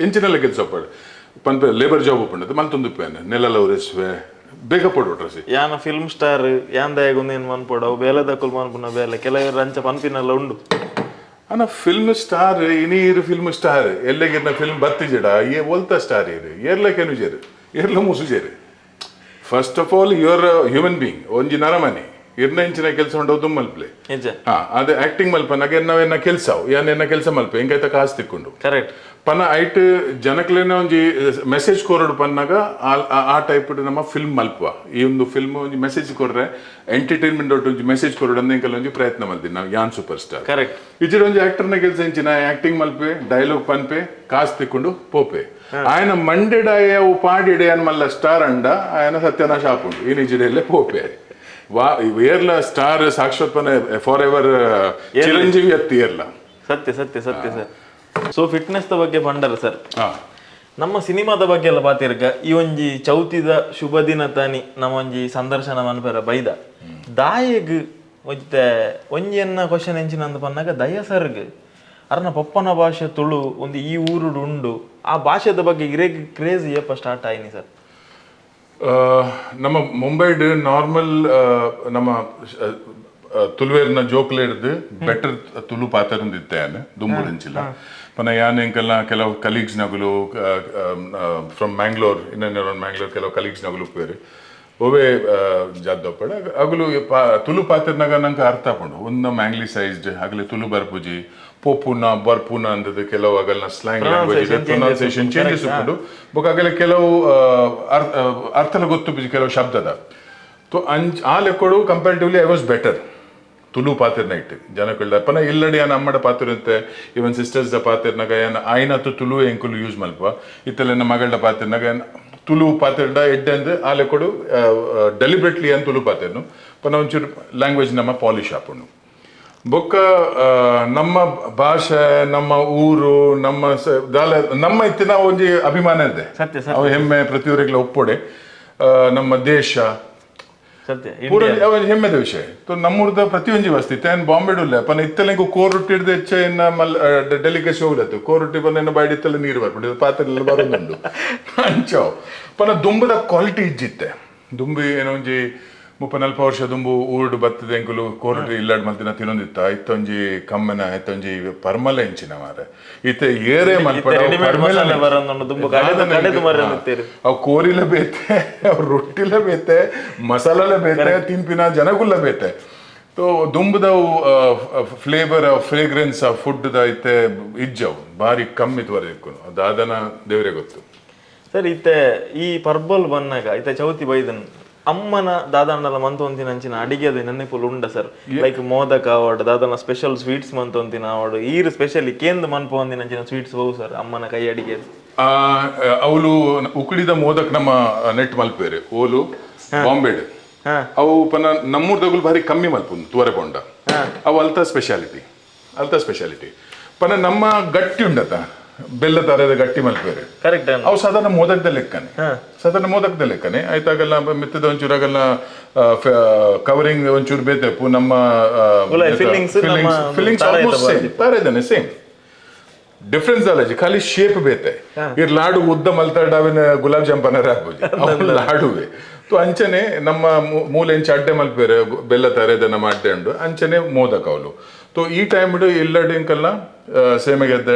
ಎಂಚಿನೆಲ್ಲ ಕೆಲಸ ಪಡ್ ಪನ್ಪೆ ಲೇಬರ್ ಜಾಬ್ ಉಪ್ಪುಂಡು ಮಲ್ತೊಂದು ಪೇನೆ ನೆಲಲ್ಲ ಉರೆಸುವೆ ಬೇಗ ಪಡ್ಬಿಟ್ರಸಿ ಯಾನ ಫಿಲ್ಮ್ ಸ್ಟಾರ್ ಯಾನ್ ದಯಗೊಂದೇನು ಮನ್ಪಡವು ಬೇಲೆ ದಕ್ಕಲ್ ಮನ್ಪುನ ಬೇಲೆ ಕೆಲವರು ಅಂಚ ಪನ್ಪಿನೆಲ್ಲ ಉಂಡು ಅನ್ನ ಫಿಲ್ಮ್ ಸ್ಟಾರ್ ಇನೀರು ಫಿಲ್ಮ್ ಸ್ಟಾರ್ ಎಲ್ಲಗಿರ್ನ ಫಿಲ್ಮ್ ಬತ್ತಿಜಡ ಏ ಒಲ್ತ ಸ್ಟಾರ್ ಇರು ಏರ್ಲಕೇನು ಜೇರು ಏರ್ಲ ಮುಸುಜೇರು first of all your human being ಒಂಜಿ ನರಮನಿ ಇರ್ನ ಇಂಚಿನ ಕೆಲಸ ಉಂಡೋದು ಮಲ್ಪಲೆ ಅದೇ ಆಕ್ಟಿಂಗ್ ಮಲ್ಪನಾಗ ನಾವೇನ ಕೆಲಸ ಏನ ಕೆಲಸ ಮಲ್ಪೆ ಹಿಂಗೈತ ಕಾಸು ತಿಕ್ಕೊಂಡು ಕರೆಕ್ಟ್ ಪನ ಐಟ್ ಜನಕ್ಲೇನ ಒಂಜಿ ಮೆಸೇಜ್ ಕೊರಡು ಪನ್ನಾಗ ಆ ಟೈಪ್ ನಮ್ಮ ಫಿಲ್ಮ್ ಮಲ್ಪುವ ಈ ಒಂದು ಫಿಲ್ಮ್ ಒಂಜಿ ಮೆಸೇಜ್ ಕೊರ್ರೆ ಎಂಟರ್ಟೈನ್ಮೆಂಟ್ ಒಟ್ಟು ಒಂಜಿ ಮೆಸೇಜ್ ಕೊರಡು ಅಂದ ಒಂಜಿ ಪ್ರಯತ್ನ ಮಲ್ತೀನಿ ನಾವು ಯಾನ್ ಸೂಪರ್ ಸ್ಟಾರ್ ಕರೆಕ್ಟ್ ಇಜಿರ ಒಂಜಿ ಆಕ್ಟರ್ನ ಕೆಲಸ ಇಂಚಿನ ಆಕ್ಟಿಂಗ್ ಮಲ್ಪೆ ಡೈಲಾಗ್ ಪನ್ಪೆ ಕಾಸು ತಿಕ್ಕೊಂಡು ಪೋಪೆ ఆయన మండెడాయ పాడిడే అని మళ్ళీ స్టార్ అండ ఆయన సత్యనాశ ఆపుండు ఈ నిజిడేలే పోపే ಏರ್ಲ ಸ್ಟಾರ್ ಸಾಕ್ಷಾತ್ ಪನೆ ಫಾರ್ ಎವರ್ ಚಿರಂಜೀವಿ ಅತ್ತಿ ಏರ್ಲ ಸತ್ಯ ಸತ್ಯ ಸತ್ಯ ಸರ್ ಸೊ ಫಿಟ್ನೆಸ್ ಬಗ್ಗೆ ಬಂಡರ ಸರ್ ನಮ್ಮ ಸಿನಿಮಾದ ಬಗ್ಗೆ ಎಲ್ಲ ಪಾತಿರ್ಗ ಈ ಒಂಜಿ ಚೌತಿದ ಶುಭ ದಿನ ತಾನಿ ನಮ್ಮ ಒಂಜಿ ಸಂದರ್ಶನ ಮನ್ಪರ ಬೈದ ದಾಯಗ್ ಮತ್ತೆ ಒಂಜಿಯನ್ನ ಕ್ವಶನ್ ಎಂಚಿನ ಅಂತ ಪನ್ನಾಗ ದಯ ಸರ್ಗ್ ಅರ್ನ ಪಪ್ಪನ ಭಾಷೆ ತುಳು ಒಂದು ಈ ಊರುಡು ಉಂಡು ಆ ಭಾಷೆದ ಬಗ್ಗೆ ಇರೇಗ್ ಕ್ರೇಜ್ ಏಪ ಸ್ಟಾರ್ಟ್ ಆಯ್ನಿ ಸರ್ ನಮ್ಮ ಮುಂಬೈಡ್ ನಾರ್ಮಲ್ ನಮ್ಮ ತುಳುವೇರ್ನ ಜೋಕ್ಲೆ ಹಿಡ್ದು ಬೆಟರ್ ತುಳು ಪಾತ್ರದಿತ್ತೆ ದುಂಬುರಿಂಚಿಲ್ಲ ಪನ ಯಾನ್ ಎಂಕಲ್ನ ಕೆಲವು ಕಲೀಗ್ಸ್ ನಗುಲು ಫ್ರಮ್ ಮ್ಯಾಂಗ್ಳೂರ್ ಇನ್ನೊಂದು ಮ್ಯಾಂಗ್ಳೂರ್ ಕೆಲವು ಕಲೀಗ್ಸ್ ನಗುಲು ಬೇರೆ ಓವೇ ಜಾದ್ದಪ್ಪಡ ಅಗಲು ತುಳು ಪಾತ್ರನಾಗ ನಂಗೆ ಅರ್ಥ ಆಪುಂಡು ಒಂದು ಮ್ಯಾಂಗ್ಲಿಸೈಸ್ಡ್ ಆಗಲಿ ತುಳು ಬರ್ಪುಜಿ ಪೋಪುನ ಬರ್ಪುನ ಅಂದದ್ದು ಕೆಲವು ಆಗಲ್ನ ಸ್ಲ್ಯಾಂಗ್ ಲ್ಯಾಂಗ್ವೇಜ್ ಪ್ರೊನೌನ್ಸಿಯೇಷನ್ ಚೇಂಜಸ್ ಉಂಟು ಬೊಕ್ಕ ಆಗಲೇ ಕೆಲವು ಅರ್ಥನ ಗೊತ್ತು ಕೆಲವು ಶಬ್ದದ ತೋ ಆ ಲೆಕ್ಕೋಡು comparatively I was better Tulu ಪಾತ್ರನ ಇಟ್ಟು ಜನಗಳ ಪನ ಇಲ್ಲಡಿ ಏನ್ ಅಮ್ಮಡ ಪಾತ್ರ ಇರುತ್ತೆ ಇವನ್ ಸಿಸ್ಟರ್ಸ್ ದ ಪಾತ್ರನಾಗ ಏನ್ ಆಯ್ನತ್ತು ತುಳು ಎಂಕುಲು ಯೂಸ್ ಮಲ್ಪ ಇತ್ತಲ್ಲ ಮಗಳ ಪಾತ್ರನಾಗ ತುಳು ಪಾತ್ರ ಎಡ್ಡೆ ಅಂದ್ರೆ ಆ ಲೆಕ್ಕೋಡು ಡೆಲಿಬ್ರೇಟ್ಲಿ ಏನ್ ತುಳು ಪಾತ್ರನು ಪನ ಒಂಚೂರು ಲ್ಯಾಂಗ್ವೇಜ್ ನಮ್ಮ ಪಾಲಿಶ್ ಆಪುಂಡು ಬೊಕ್ಕ ನಮ್ಮ ಭಾಷೆ ನಮ್ಮ ಊರು ನಮ್ಮ ಇತ್ತಿನ ಒಂಜಿ ಅಭಿಮಾನ ಇದೆ ಅವು ಹೆಮ್ಮೆ ಪ್ರತಿಯೊರಿಗೆಲ್ಲ ಒಪ್ಪೊಡೆ ನಮ್ಮ ದೇಶ ಸತ್ಯ ಪೂರ ಹೆಮ್ಮೆದ ವಿಷಯ ನಮ್ಮೂರ್ದ ಪ್ರತಿಯೊಂದು ವಸ್ತು ಇತ್ತೆ ಬಾಂಬೆಡುಲ್ಲ ಪನ ಇತ್ತಲೆಂಗು ಕೋರ್ ರೊಟ್ಟಿ ಹಿಡ್ದು ಹೆಚ್ಚ ಇನ್ನ ಡೆಲಿಕೇಸಿ ಹೋಗ್ಲತ್ತು ಕೋರ್ ರೊಟ್ಟಿ ಬಂದ ಬಾಡಿ ಇತ್ತಲ್ಲ ನೀರು ಬರ್ಬಿಟ್ಟು ಪಾತ್ರೆ ಎಲ್ಲ ಬರೋದೊಂದು ಅಂಚಾವ್ ಪನ ದುಂಬದ ಕ್ವಾಲಿಟಿ ಇಜ್ಜಿತ್ತೆ ದುಂಬಿ ಏನೋ ಒಂಜಿ 30-40 ವರ್ಷ ದುಂಬು ಊರ್ಡು ಬತ್ತದ ಎಂಕುಲು ಕೋರಟಿ ಇಲ್ಲಾಡ್ ಮಲ್ತಿನ ತಿನ್ನೊಂದಿತ್ತ ಇತ್ತೊಂಜಿ ಕಮ್ಮನ ಇತ್ತೊಂಜಿ ಪರ್ಮಲ ಎಂಚಿನ ಮಾರ ಇತ್ತೆ ಏರೆ ಮಲ್ಪಡ ಅವು ಕೋರಿಲ ಬೇತೆ ಅವ್ ರೊಟ್ಟಿಲ ಬೇತೆ ಮಸಾಲಲ ಬೇತೆ ತಿಂಪಿನ ಜನಗುಲ್ಲ ಬೇತೆ तो ದುಂಬದವು ಫ್ಲೇವರ್ ಫ್ರೇಗ್ರೆನ್ಸ್ ಆ ಫುಡ್ ಐತೆ ಇಜ್ಜವು ಭಾರಿ ಕಮ್ಮಿ ಇತ್ವರೆಗೂ ಅದಾದನ ದೇವರೇ ಗೊತ್ತು ಸರ್ ಇತ್ತೆ ಈ ಪರ್ಬಲ್ ಬಂದಾಗ ಇತ್ತೆ ಚೌತಿ ಬೈದನ್ ಅಮ್ಮನ ದಾದಾಂಡಲ ಮಂತೊಂತಿನ ಅಂಚಿನ ಅಡಿಗೆದ ನೆನಪುಲು ಉಂಡ ಸರ್ ಲೈಕ್ ಮೋದಕ ಅವಾರ್ಡ್ ದಾದನ ಸ್ಪೆಷಲ್ ಸ್ವೀಟ್ಸ್ ಮಂತೊಂತಿನ ಅವಾರ್ಡ್ ಈರು ಸ್ಪೆಷಲಿ ಕೇಂದ್ರ ಮನ್ಪೊಂದಿನ ಅಂಚಿನ ಸ್ವೀಟ್ಸ್ ಹೋಗು ಸರ್ ಅಮ್ಮನ ಕೈ ಅಡಿಗೆ ಅವಳು ಉಕುಳಿದ ಮೋದಕ್ ನಮ್ಮ ನೆಟ್ ಮಲ್ಪೇರೆ ಓಲು ಬಾಂಬೆಡ್ ಅವು ಪನ ನಮ್ಮೂರ್ದಾಗಲು ಭಾರಿ ಕಮ್ಮಿ ಮಲ್ಪುಂಡು ತೋರೆಕೊಂಡ ಅವು ಅಲ್ತ ಸ್ಪೆಷಾಲಿಟಿ ಪನ ನಮ್ಮ ಗಟ್ಟಿ ಉಂಡತ ಬೆಲ್ಲ ತರದ ಗಟ್ಟಿ ಮಲ್ಪೇರೆ ಕರೆಕ್ಟ್ ಅವು ಸಾಧಾರಣ ಮೋದಕದ ಲೆಕ್ಕನೆ ಆಯ್ತಾಗಲ್ಲ ಮೆತ್ತದ ಒಂಚೂರಾಗಲ್ಲ ಕವರಿಂಗ್ ಒಂಚೂರು ಬೇತೆಪ್ಪು ನಮ್ಮ ಫಿಲ್ಲಿಂಗ್ಸ್ ಆಲ್ಮೋಸ್ಟ್ ಸೇಮ್ ತಾರೇದಾನೆ ಸೇಮ್ ಡಿಫ್ರೆನ್ಸ್ ಅಲ್ಲ ಖಾಲಿ ಶೇಪ್ ಬೇತೆ ಇರ್ ಲಾಡು ಉದ್ದ ಮಲ್ತಾಡಾವಿನ ಗುಲಾಬ್ ಜಾಂಪನರ ಆಗ್ಬೋದು ಲಾಡುವೆ ಅಂಚನೆ ನಮ್ಮ ಮೂಲೆ ಎಂಚ ಅಡ್ಡೆ ಮಲ್ಪೇರೆ ಬೆಲ್ಲ ತರೇದ ನಮ್ಮ ಅಡ್ಡೆ ಉಂಡು ಅಂಚನೆ ಮೋದಕ ಅವಳು ಈ ಟೈಮ್ ಇಲ್ಲಡ್ ಇಂಕಲ್ಲ ಸೇಮೆಗೆದ್ದ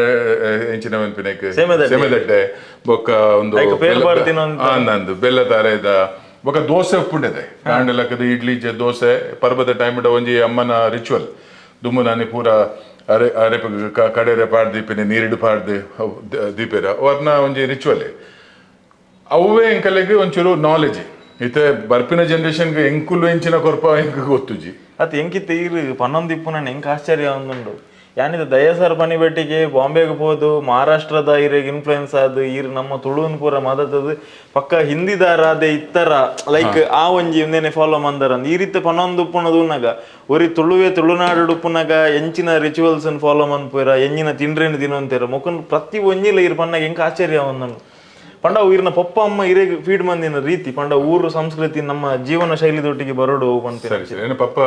ಎಂಚಿನ ನೆನಪಿನಕ್ಕೆ ಸೇಮೆದಡ್ಡೆ ಬೊಕ್ಕ ಒಂದು ಬೆಲ್ಲ ತರೇದ ಬೊಕ್ಕ ದೋಸೆ ಉಪ್ಪುಂಡೆದೆ ಕಾಂಡೆಲಕ್ಕದ ಇಡ್ಲಿ ದೋಸೆ ಪರ್ಬದ ಟೈಮ್ ಒಂಜಿ ಅಮ್ಮನ ರಿಚುವಲ್ ದುಮ್ಮು ನಾನಿ ಪೂರ ಅರೆಪ ಕಡೆರೆ ಪಾಡ್ ದೀಪಿನಿ ನೀರಿಡು ಪಾಡ್ದು ದೀಪೇರ ಅವ್ರನ್ನ ಒಂಜಿ ರಿಚುವಲ್ ಅವೇ ಎಂಕಲೆಗೆ ಒಂಚೂರು ನಾಲೆಜ್ ಇತ್ತೆ ಬರ್ಪಿನ ಜನರೇಷನ್ಗೆ ಎಂಕುಲು ಎಂಚಿನ ಕೊರ್ಪ ಎಂಕ ಗೊತ್ತುಜಿ ಅದು ಎಂಕಿತ್ತು ಈರು ಪನ್ನೊಂದಿಪ್ಪು ನಾನು ಎಂಕ ಆಶ್ಚರ್ಯ ಒಂದುಂಡು ಯಾನಿದ ದಯಸರ್ ಪನಿ ಬೆಟ್ಟಿಗೆ ಬಾಂಬೆಗೆ ಹೋದು ಮಹಾರಾಷ್ಟ್ರದ ಇರಿಗೆ ಇನ್ಫ್ಲೂಯೆನ್ಸ್ ಆದು ಈರು ನಮ್ಮ ತುಳುನ್ ಪೂರ ಮದತದು ಪಕ್ಕ ಹಿಂದಿದಾರಾದೆ ಇತ್ತರ ಲೈಕ್ ಆ ಒಂಜಿ ಒಂದೇನೆ ಫಾಲೋ ಮಂದರ ಈ ರೀತಿ ಪನ್ನೊಂದು ಉಪ್ಪುನದುನಾಗ ಒರಿ ತುಳುನಾಡು ಉಪ್ಪುನಾಗ ಎಂಚಿನ ರಿಚುವಲ್ಸ್ ಫಾಲೋ ಮನ್ಪುರ ಎಂಜಿನ ತಿಂಡ್ರೇನು ತಿನ್ನೋಂತೀರ ಮುಖನ್ ಪ್ರತಿ ಒಂಜಿಲ ಇರು ಪನ್ನಾಗ ಎಂಕ ಆಶ್ಚರ್ಯ ಒಂದುಂಡು ಪಂಡ ಊರಿನ ಪಪ್ಪ ಅಮ್ಮ ಇರೇಗ ಫೀಡ್ ಮಂದಿನ ರೀತಿ ಪಂಡ ಊರು ಸಂಸ್ಕೃತಿ ನಮ್ಮ ಜೀವನ ಶೈಲಿದೊಟ್ಟಿಗೆ ಬರೋಡು ಸರಿ ಪಪ್ಪ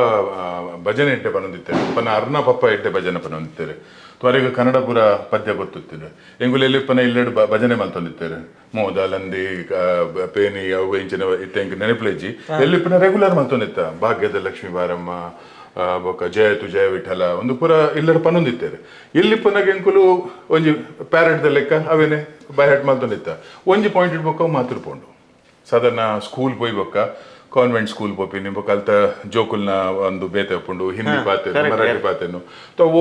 ಭಜನೆ ಇಟ್ಟೆ ಪನೊಂದಿತ್ತೇನೆ ಪನ ಅರ್ನ ಪಪ್ಪ ಇಟ್ಟೆ ಭಜನೆ ಪನೊಂದಿತ್ತೇರೆ ತ್ವರೆಗೆ ಕನ್ನಡ ಪುರ ಪದ್ಯ ಗೊತ್ತುತ್ತೀರಿ ಎಂಗುಲೆಲ್ಲಿ ಪನ ಇಲ್ಲೆಡು ಭಜನೆ ಮಲ್ತೊಂದಿತ್ತೇರೆ ಮೋದ ಲಂದಿ ಪೇನಿ ಅವು ಇಂಚಿನ ಇತ್ತೆ ಎಂಕ ನೆನಪುಲೆಜ್ಜಿ ಎಲ್ಲಿ ಪನ ರೆಗ್ಯುಲರ್ ಮಲ್ತೊಂದಿತ್ತ ಭಾಗ್ಯದ ಲಕ್ಷ್ಮೀ ಬಾರಮ್ಮ ಬೊಕ್ಕ ಜಯತು ಜಯ ವಿಠಲ ಒಂದು ಪೂರ ಇಲ್ಲಡ ಪನೊಂದಿತ್ತೇರೆ ಎಲ್ಲಿ ಪನಗೆ ಎಂಕುಲು ಒಂಜಿ ಪ್ಯಾರೆಟ್ದ ಲೆಕ್ಕ ಅವೇನೆ ಬೈ ಹೆಡ್ ಮಲ್ತೊಂದಿತ್ತ ಒಂಜಿ ಪಾಯಿಂಟ್ ಇಡ್ಬೊಕ್ಕ ಮಾತುರ್ಪೊಂಡು ಸಾಧಾರಣ ಸ್ಕೂಲ್ ಪೋಯ್ ಬೊಕ್ಕ ಕಾನ್ವೆಂಟ್ ಸ್ಕೂಲ್ ಪೋಪಿನಿ ಬೊಕ್ಕ ಅಲ್ತ ಜೋಕುಲ್ನ ಒಂದು ಬೇತೆ ಉಪ್ಪುಂಡು ಹಿಂದಿ ಪಾತೆನು ಮರಾಠಿ ಪಾತೆನು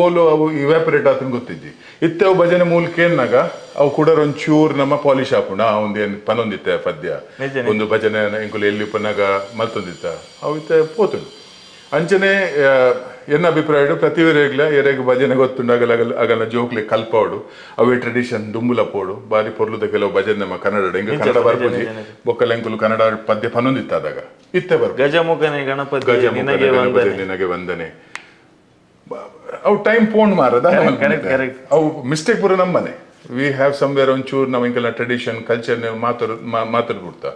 ಓಲು ಅವು ಇವ್ಯಾಪರೇಟ್ ಆತನ ಗೊತ್ತಿದ್ದಿ ಇತ್ತೆ ಅವು ಭಜನೆ ಮೂಲಕ ಏನಾಗ ಅವು ಕೂಡ ಒಂಚೂರು ನಮ್ಮ ಪಾಲಿಶ್ ಹಾಪುಂಡು ಒಂದು ಏನು ಪನೊಂದಿತ್ತೆ ಪದ್ಯ ಒಂದು ಭಜನೆ ಎಂಕುಲು ಎಲ್ಲಿ ಪನ್ನಾಗ ಮಲ್ತೊಂದಿತ್ತ ಅವು ಇತ್ತೆ ಪೋತುಂಡು ಅಂಚನೆ ಎನ್ನ ಅಭಿಪ್ರಾಯ ಪ್ರತಿವರೆಗ್ಲ ಎರೆಗೆ ಭಜನೆ ಗೊತ್ತುಂಡು ಆಗಲ್ಲ ಜೋಕ್ಲೆ ಕಲ್ಪೋಡು ಅವೇ ಟ್ರೆಡಿಷನ್ ದುಂಬುಲ ಪೋಡು ಬಾರಿ ಪೊರ್ಲುದ ಕೆಲವು ಭಜನೆ ನಮ್ಮ ಕನ್ನಡ ಎಂಗ ಕನ್ನಡ ಬರ್ಬೋದು ಬೊಕ್ಕಲ ಎಂಕುಲು ಕನ್ನಡ ಪದ್ಯ ಪನೊಂದಿತ್ತಾದಾಗ ಇತ್ತೆ ಬರ್ ಗಜಮುಖನೆ ಗಣಪತಿ ನಿನಗೆ ವಂದನೆ ಅವು ಟೈಮ್ ಪೋಂಡ್ ಮಾರದ ಅವು ಮಿಸ್ಟೇಕ್ ಪೂರ ನಮ್ಮನೆ ವಿ ಹ್ಯಾವ್ ಸಮ್ವೇರ್ ಒಂಚೂರು ನಮ್ಮ ಎಂಕಲ್ನ ಟ್ರೆಡಿಷನ್ ಕಲ್ಚರ್ ಮಾತಾಡ್ಬಿಡ್ತಾ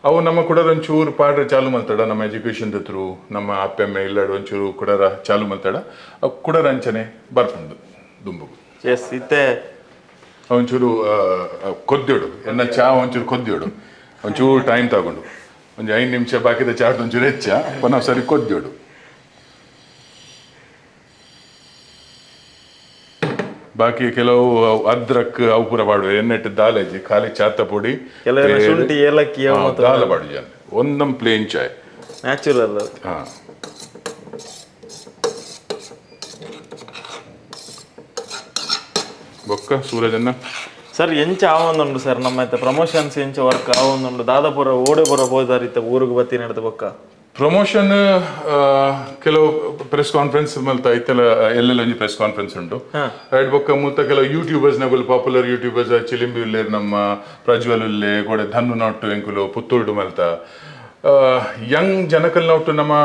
ಅವು ನಮ್ಮ ಕೂಡ ಒಂಚೂರು ಪಾಡ್ರೆ ಚಾಲು ಮಲ್ತಾಡ ನಮ್ಮ ಎಜುಕೇಶನ್ ಥ್ರೂ ನಮ್ಮ ಅಪ್ಪೆಮ್ಮೆ ಇಲ್ಲಾಡು ಒಂಚೂರು ಕುಡರ ಚಾಲು ಮಲ್ತಾಡ ಅವು ಕುಡರ ಅಂಚನೆ ಬರ್ಕೊಂಡು ದುಂಬುಗು ಎಸ್ ಇತ್ತೆ ಒಂಚೂರು ಕೊದ್ದಿಡು ಎನ್ನ ಚಾ ಒಂಚೂರು ಕೊದ್ದಿಡು ಒಂಚೂರು ಟೈಮ್ ತಗೊಂಡು ಒಂದು 5 ನಿಮಿಷ ಬಾಕಿದ ಚಾಟ್ ಒಂಚೂರು ಹೆಚ್ಚ ಪುನಃ ಸರಿ ಕೊದ್ದಿಡು ಬಾಕಿ ಕೆಲವು ಅದ್ರಕ್ ಅವು ಪೂರ ಬಾಡುವೆ ಎಣ್ಣೆಟ್ಟು ದಾಲೇಜಿ ಖಾಲಿ ಚಾತ ಪುಡಿ ಶುಂಠಿ ಏಲಕ್ಕಿ ದಾಲ ಬಾಡು ಜನ ಒಂದಮ್ ಪ್ಲೇನ್ ಚಾಯ್ ನ್ಯಾಚುರಲ್ ಹಾ ಬೊಕ್ಕ ಸೂರಜನ್ನ ಸರ್ ಎಂಚ ಆವೊಂದುಂಡು ಸರ್ ನಮ್ಮ ಪ್ರಮೋಷನ್ಸ್ ಎಂಚ ವರ್ಕ್ ಆವೊಂದುಂಡು ದಾದಾಪುರ ಓಡೆ ಪುರ ಹೋದಾರಿತ್ತ ಊರಿಗೆ ಬತ್ತಿ ನಡೆದ ಬೊಕ್ಕ ಪ್ರಮೋಷನ್ ಕೆಲವು ಪ್ರೆಸ್ ಕಾನ್ಫರೆನ್ಸ್ ಮಲ್ತ ಐತೆಲ್ಲ ಎಲ್ಲೆಲ್ಲ ಒಂಜಿ ಪ್ರೆಸ್ ಕಾನ್ಫರೆನ್ಸ್ ಉಂಟು ರೈಟ್ ಬೊಕ್ಕ ಮುತ್ತ ಕೆಲವು ಯೂಟ್ಯೂಬರ್ಸ್ ನಗುಲು ಪಾಪ್ಯುಲರ್ ಯೂಟ್ಯೂಬರ್ಸ್ ಚಿಲಿಂಬಿ ಉಲ್ಲೇರ್ ನಮ್ಮ ಪ್ರಜ್ವಲ್ ಉಲ್ಲೆ ಗೋಡೆ ಧನ್ನು ನಾಟು ಎಂಕುಲು ಪುತ್ತೂರ್ಡು ಮಲ್ತ ಯಂಗ್ ಜನಕಲ್ ನಾಟು ನಮ್ಮ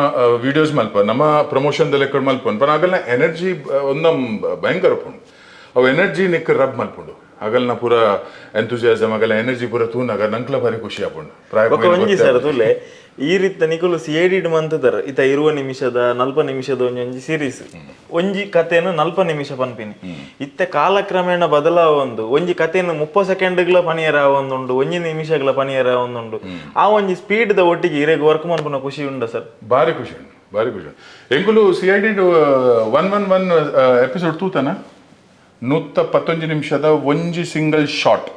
ವಿಡಿಯೋಸ್ ಮಲ್ಪ ನಮ್ಮ ಪ್ರಮೋಷನ್ ಲೆಕ್ಕ ಮಲ್ಪೊಂಡು ಪನ್ ಆಗಲ್ನ ಎನರ್ಜಿ ಒಂದಮ್ ಭಯಂಕರ ಪುಂಡು ಅವು ಎನರ್ಜಿ ನಿಕ್ ರಬ್ ಮಲ್ಪುಂಡು ಆಗಲ್ನ ಪೂರ ಎಂಥೂಸಿಯಾಸಮ್ ಆಗಲ್ಲ ಎನರ್ಜಿ ಪೂರ ತೂನಾಗ ನಂಕ್ಲ ಭಾರಿ ಖುಷಿ ಆಪುಂಡು ಪ್ರಾಯ ಸರ್ ತುಲೆ ಈ ರೀತಿ ನಿಕುಲು CID ಮಂತದರ ಇತ 20 ನಿಮಿಷದ 40 ನಿಮಿಷದ ಒಂಜಿ ಸೀರೀಸ್ ಒಂಜಿ ಕಥೆಯನ್ನು 40 ನಿಮಿಷ ಪನ್ಪಿನಿ ಇತ್ತೆ ಕಾಲಕ್ರಮೇಣ ಬದಲಾವೊಂದು ಒಂಜಿ ಕಥೆಯನ್ನು 30 ಸೆಕೆಂಡ್ಗಳ ಪನಿಯರ ಒಂದುಂಡು 1 ನಿಮಿಷಗಳ ಪನಿಯರ ಒಂದುಂಡು ಆ ಒಂಜಿ ಸ್ಪೀಡ್ ದ ಒಟ್ಟಿಗೆ ಇರೆಗ್ ವರ್ಕ್ ಮಾಡ್ಪುನ ಖುಷಿ ಉಂಡ ಸರ್ ಭಾರಿ ಖುಷಿ ಉಂಡು ಎಂಕುಲು CID 111 ಎಪಿಸೋಡ್ ತೂತನ 111 ನಿಮಿಷದ ಒಂಜಿ ಸಿಂಗಲ್ ಶಾಟ್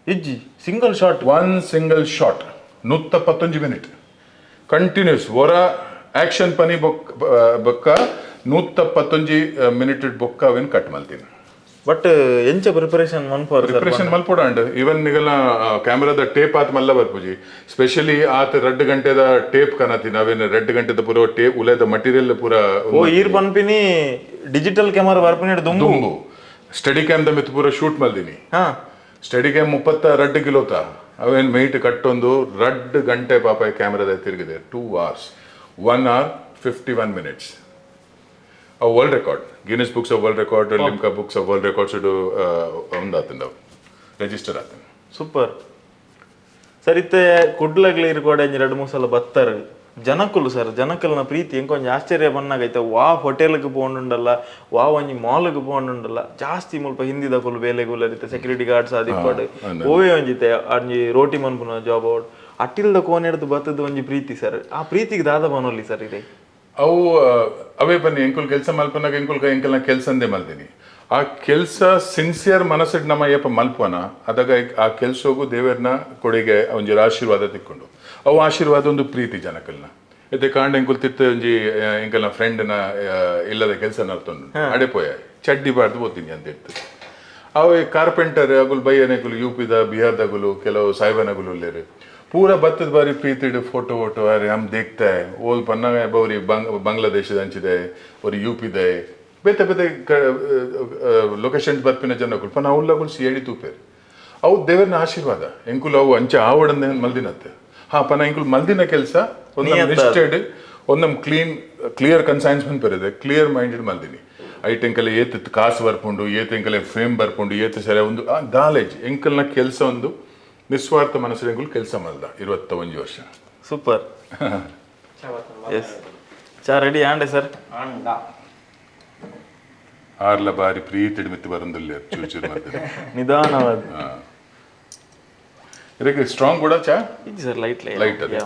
ಇಜ್ಜಿ single shot one single shot 111 minute continuous ಒರ ಆಕ್ಷನ್ ಪನಿ ಬೊಕ್ಕ 111 ಮಿನಿಟ್ ಬೊಕ್ಕ ಅವೇನು ಕಟ್ ಮಲ್ತೀನಿ ಬಟ್ ಎಂಚ ಪ್ರಿಪರೇಷನ್ ಮಲ್ಪೋಡ ಈವನ್ ನಿಗಲ ಕ್ಯಾಮ್ರಾದ ಟೇಪ್ ಆತ್ ಮಲ್ಲ ಬರ್ಪುಜಿ ಸ್ಪೆಷಲಿ ಆತ್ 2 ಗಂಟೆದ ಟೇಪ್ ಕನತೀನಿ ಅವೇನು 2 ಗಂಟೆದ ಪೂರ ಟೇಪ್ ಉಲೇದ ಮಟೀರಿಯಲ್ ಪೂರ ಈರ್ ಪನ್ಪಿನಿ ಡಿಜಿಟಲ್ ಕ್ಯಾಮರಾ ಬರ್ಪಿನಿ ದುಂಬು ಸ್ಟಡಿ ಕ್ಯಾಮ್ ದ ಮಿತ್ ಪೂರ ಶೂಟ್ ಮಲ್ದಿನಿ ಸ್ಟಡಿ ಕ್ಯಾಮ್ 32 ಕಿಲೋತ ಅವೇನು ಮೈಟ್ ಕಟ್ಟೊಂದು 2 ಗಂಟೆ ಪಾಪ ಕ್ಯಾಮ್ರಾದ ತಿರುಗಿದೆ 2 hours 1 hour 51 minutes a world record Guinness books of world record limca books of world records do ಒಂದಾತಂದ ರಿಜಿಸ್ಟರ್ ಆತಂದ ಸೂಪರ್ ಸರಿತೆ ಕುಡ್ಲಗ್ಲಿ ಇರ್ಕೋಡೆ 2-3 ಸಲ ಬತ್ತರ ಜನಕುಲು ಸರ್ ಜನಕಲ್ನ ಪ್ರೀತಿ ಎಂಕೊಂಜಿ ಆಶ್ಚರ್ಯ ಬಂದಾಗೈತೆ ವಾ ಹೋಟೆಲ್ಗೆ ಪೋಂಡುಂಡಲ್ಲ ವಾ ಒಂಜಿ ಮಾಲ್ಗೆ ಪೋಂಡುಂಡಲ್ಲ ಜಾಸ್ತಿ ಮುಲ್ಪ ಹಿಂದಿದ ಕುಲು ಬೇಲೆಗುಲರಿತೆ ಸೆಕ್ಯೂರಿಟಿ ಗಾರ್ಡ್ಸ್ ಆದಿಪ್ಪಡು ಓವೇ ಒಂಜಿತೆ ಒಂಜಿ ರೋಟಿ ಮನ್ಪುನ ಜಾಬ್ ಔಟ್ ಅಟ್ಟಿಲ್ದ ಕೋನ್ ಹಿಡ್ದು ಬತ್ತದ ಒಂಜಿ ಪ್ರೀತಿ ಸರ್ ಆ ಪ್ರೀತಿಗೆ ದಾದ ಬನೋಲಿ ಸರ್ ಇದೆ ಅವು ಅವೇ ಬನ್ನಿ ಎಂಕುಲ್ ಕೆಲಸ ಮಲ್ಪನಾಗ ಎಂಕಲ್ನ ಕೆಲಸಂದೇ ಮಲ್ದಿನಿ ಆ ಕೆಲಸ ಸಿನ್ಸಿಯರ್ ಮನಸ್ಸಿಗೆ ನಮ್ಮ ಏಪ ಮಲ್ಪನ ಅದಾಗ ಆ ಕೆಲ್ಸಗೂ ದೇವರನ್ನ ಕೊಡುಗೆ ಒಂಜಿ ಆಶೀರ್ವಾದ ತಿಕ್ಕೊಂಡು ಅವು ಆಶೀರ್ವಾದ ಒಂದು ಪ್ರೀತಿ ಜನಕಲ್ನ ಇತ್ತೆ ಕಾಂಡ ಎಂಕುಲ್ ತಿತ್ತ ಒಂಜಿ ಎಂಕಲ್ನ ಫ್ರೆಂಡ್ನ ಇಲ್ಲದ ಕೆಲಸ ನರ್ತೊಂಡು ಅಡೆಪೋಯ ಚಡ್ಡಿ ಬಾರ್ದು ಓದ್ತೀನಿ ಅಂತ ಇತ್ತು ಅವು ಕಾರ್ಪೆಂಟರ್ ಅಗುಲು ಬೈಯನೆಗುಲು UP-ದ ಬಿಹಾರ್ದಾಗುಲು ಕೆಲವು ಸಾಯ್ಬನಗುಲು ಉಲ್ಲೇರು ಪೂರ ಬತ್ತದ ಬಾರಿ ಪ್ರೀತಿಡು ಫೋಟೋ ಅರೆ ಹಮ್ ದೇಖ್ತಾ ಹೈ ಓಲ್ ಪನ್ನಾಗ ಬೌರಿ ಬಾಂಗ್ಲಾದೇಶದ ಹಂಚಿದೆ ಅವ್ರು UP-ದೆ ಬೇತೆ ಬೇತೆ ಲೊಕೇಶನ್ಸ್ ಬರ್ಪಿನ ಜನಗಳು ಪನ್ನ ಅವ್ಲಗುಲು CID ತೂಪೇರು ಅವು ದೇವರನ ಆಶೀರ್ವಾದ ಎಂಕುಲು ಅವು ಅಂಚೆ ಆವಡಂದ ಮಲ್ದಿನತ್ತೆ ಪನ್ನ ಎಂಕುಲು ಮಲ್ದಿನ ಕೆಲಸ ಒಂದೊಂದು ನಿಷ್ಠೆಡ್ ಒಂದೊಂದು ಕ್ಲಿಯರ್ ಕನ್ಸೈನ್ಸ್ಮೆಂಟ್ ಬರಿದೆ ಕ್ಲಿಯರ್ ಮೈಂಡೆಡ್ ಮಲ್ದಿನಿ ಐಟ್ ಎಂಕಲೆ ಏತ್ ಕಾಸು ಬರ್ಪುಂಡು ಏತ್ ಎಂಕಲೆ ಫೇಮ್ ಬರ್ಪುಂಡು ಏತ್ ಸರಿ ಒಂದು ನಾಲೆಜ್ ಎಂಕಲ್ನ ಕೆಲಸ ಒಂದು ನಿಸ್ವಾರ್ಥ ಮನಸ್ಸಿನ ಕೆಲಸ ಮಲ್ದ 21 ವರ್ಷ ಸೂಪರ್ ಎಸ್ ಚಾ ರೆಡಿ ಆಂಡೆ ಸರ್ ಆರ್ಲ ಬಾರಿ ಪ್ರೀತಿ ಮಿತ್ತು ಬರಂದಿಲ್ಲ ಚೂಚೂರು ಮಾಡ್ತಾರೆ ನಿಧಾನವಾದ ಇದಕ್ಕೆ ಸ್ಟ್ರಾಂಗ್ ಕೂಡ ಚಾ ಇದು ಸರ್ ಲೈಟ್ ಅದೇ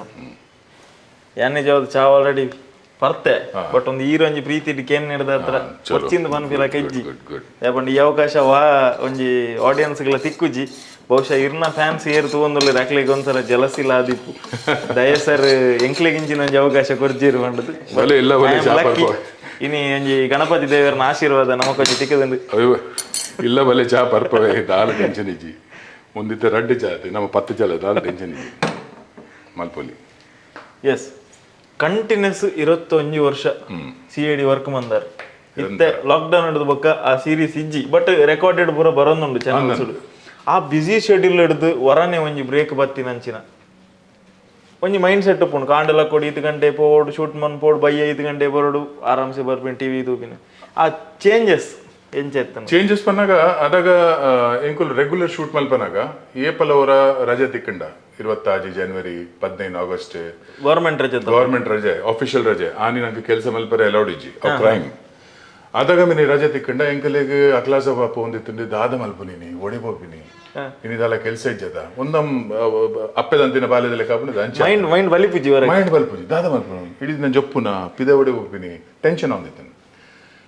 ಯಾನೆ ಜಾವದು ಚಾ ಆಲ್ರೆಡಿ ಪರ್ತೆ ಬಟ್ ಒಂದು ಈರೊಂಜಿ ಪ್ರೀತಿ ಕೇನ್ ಹಿಡ್ದ ಹತ್ರ ಕೊಚ್ಚಿಂದ ಬನ್ಪಿಲ ಕೆಜ್ಜಿ ಯಾಪಂಡ್ ಈ ಅವಕಾಶ ವಾ ಒಂಜಿ ಆಡಿಯನ್ಸ್ಗಳ ತಿಕ್ಕುಜಿ ಬಹುಶಃ ಇರ್ನ ಫ್ಯಾನ್ಸ್ ಏರ್ ತಗೊಂಡ್ಲಿ ಅಕ್ಲಿಗೆ ಒಂದ್ಸಲ ಜಲಸಿಲ್ಲ ಆದಿಪ್ಪು ದಯಸರ್ ಎಂಕ್ಲಿಗಿಂಚಿನ ಒಂಜಿ ಅವಕಾಶ ಕೊರ್ಜಿರು ಬಂಡದು ಇನಿ ಒಂಜಿ ಗಣಪತಿ ದೇವರನ ಆಶೀರ್ವಾದ ನಮಕೊಂಜಿ ತಿಕ್ಕದಂದು ಇಲ್ಲ ಬಲೆ ಚಾ ಪರ್ಪವೆ ದಾಲ ಟೆನ್ಷನ್ ಇಜ್ಜಿ ಮುಂದಿತ್ತ ರಡ್ಡು ಚಾ ನಮ್ಮ 10 ಚಲ ದಾಲ ಟೆನ್ಷನ್ ಇಜ್ಜಿ ಮಲ್ಪೊಲಿ ಎಸ್ ಕಂಟಿನ್ಯೂಸ್ 21 ವರ್ಷ CID ವರ್ಕ್ ಮಂದಾರ ಇತ್ತೆ ಲಾಕ್ಡೌನ್ ಹಿಡಿದು ಬೊಕ್ಕ ಆ ಸೀರೀಸ್ ಇಜ್ಜಿ ಬಟ್ ರೆಕಾರ್ಡೆಡ್ ಪೂರ ಬರೋದುಂಡು ಚಾನಲ್ಸ್ ಆ ಬಿಸಿ ಶೆಡ್ಯೂಲ್ ಹಿಡಿದು ವರನೆ ಒಂಜಿ ಬ್ರೇಕ್ ಬತ್ತಿನಂಚಿನ ಒಂಜಿ ಮೈಂಡ್ ಸೆಟ್ ಉಪ್ಪುಂಡು ಕಾಂಡಲ ಕೊಡಿ 5 ಗಂಟೆ ಪೋಡು ಶೂಟ್ ಮನ್ಪೋಡು ಬೈ 5 ಗಂಟೆ ಬರೋಡು ಆರಾಮ್ಸೆ ಬರ್ಪಿನ TV ತೂಪಿನ ಆ ಚೇಂಜಸ್ ಚೇಂಜಸ್ ಪನ್ನಾಗ ಅದಾಗ ಎಂಕುಲ್ ರೆಗ್ಯುಲರ್ ಶೂಟ್ ಮಲ್ಪನಾಗ ಏಪಲ್ ಅವರ ರಜೆ ತಿಕ್ಕಂಡ 26 ಜನವರಿ 15 ಆಗಸ್ಟ್ ಗವರ್ಮೆಂಟ್ ರಜೆ ಆಫೀಷಿಯಲ್ ರಜೆ ಆನಿ ನಂಗೆ ಕೆಲಸ ಮಲ್ಪರೆ ಅಲೌಡ್ ಇಜ್ಜಿ ಕ್ರೈಮ್ ಆದಾಗ ಮಿನಿ ರಜೆ ತಿಕ್ಕಂಡ ಎಂಕಲಿಗೆ ಅಕ್ಲಾಸ ಪಾಪ ಒಂದಿತ್ತು ದಾದ ಮಲ್ಪುನಿ ಒಡಿಬೋಪಿನಿ ಇನ್ನಿದೆಲ್ಲ ಕೆಲಸ ಇಜ್ಜದ ಒಂದಮ್ ಅಪ್ಪೆದಂತಿನ ಬಾಲ್ಯದಲ್ಲಿ ಕಾಪುನ ಮೈಂಡ್ ಬಲಿಪುಜಿ ದಾದ ಮಲ್ಪುನಿ ಇಡೀ ನಾನು ಜಪ್ಪುನ ಪಿದೆ ಒಡಿಬೋಪಿನಿ ಟೆನ್ಷನ್ ಒಂದಿತ್ತು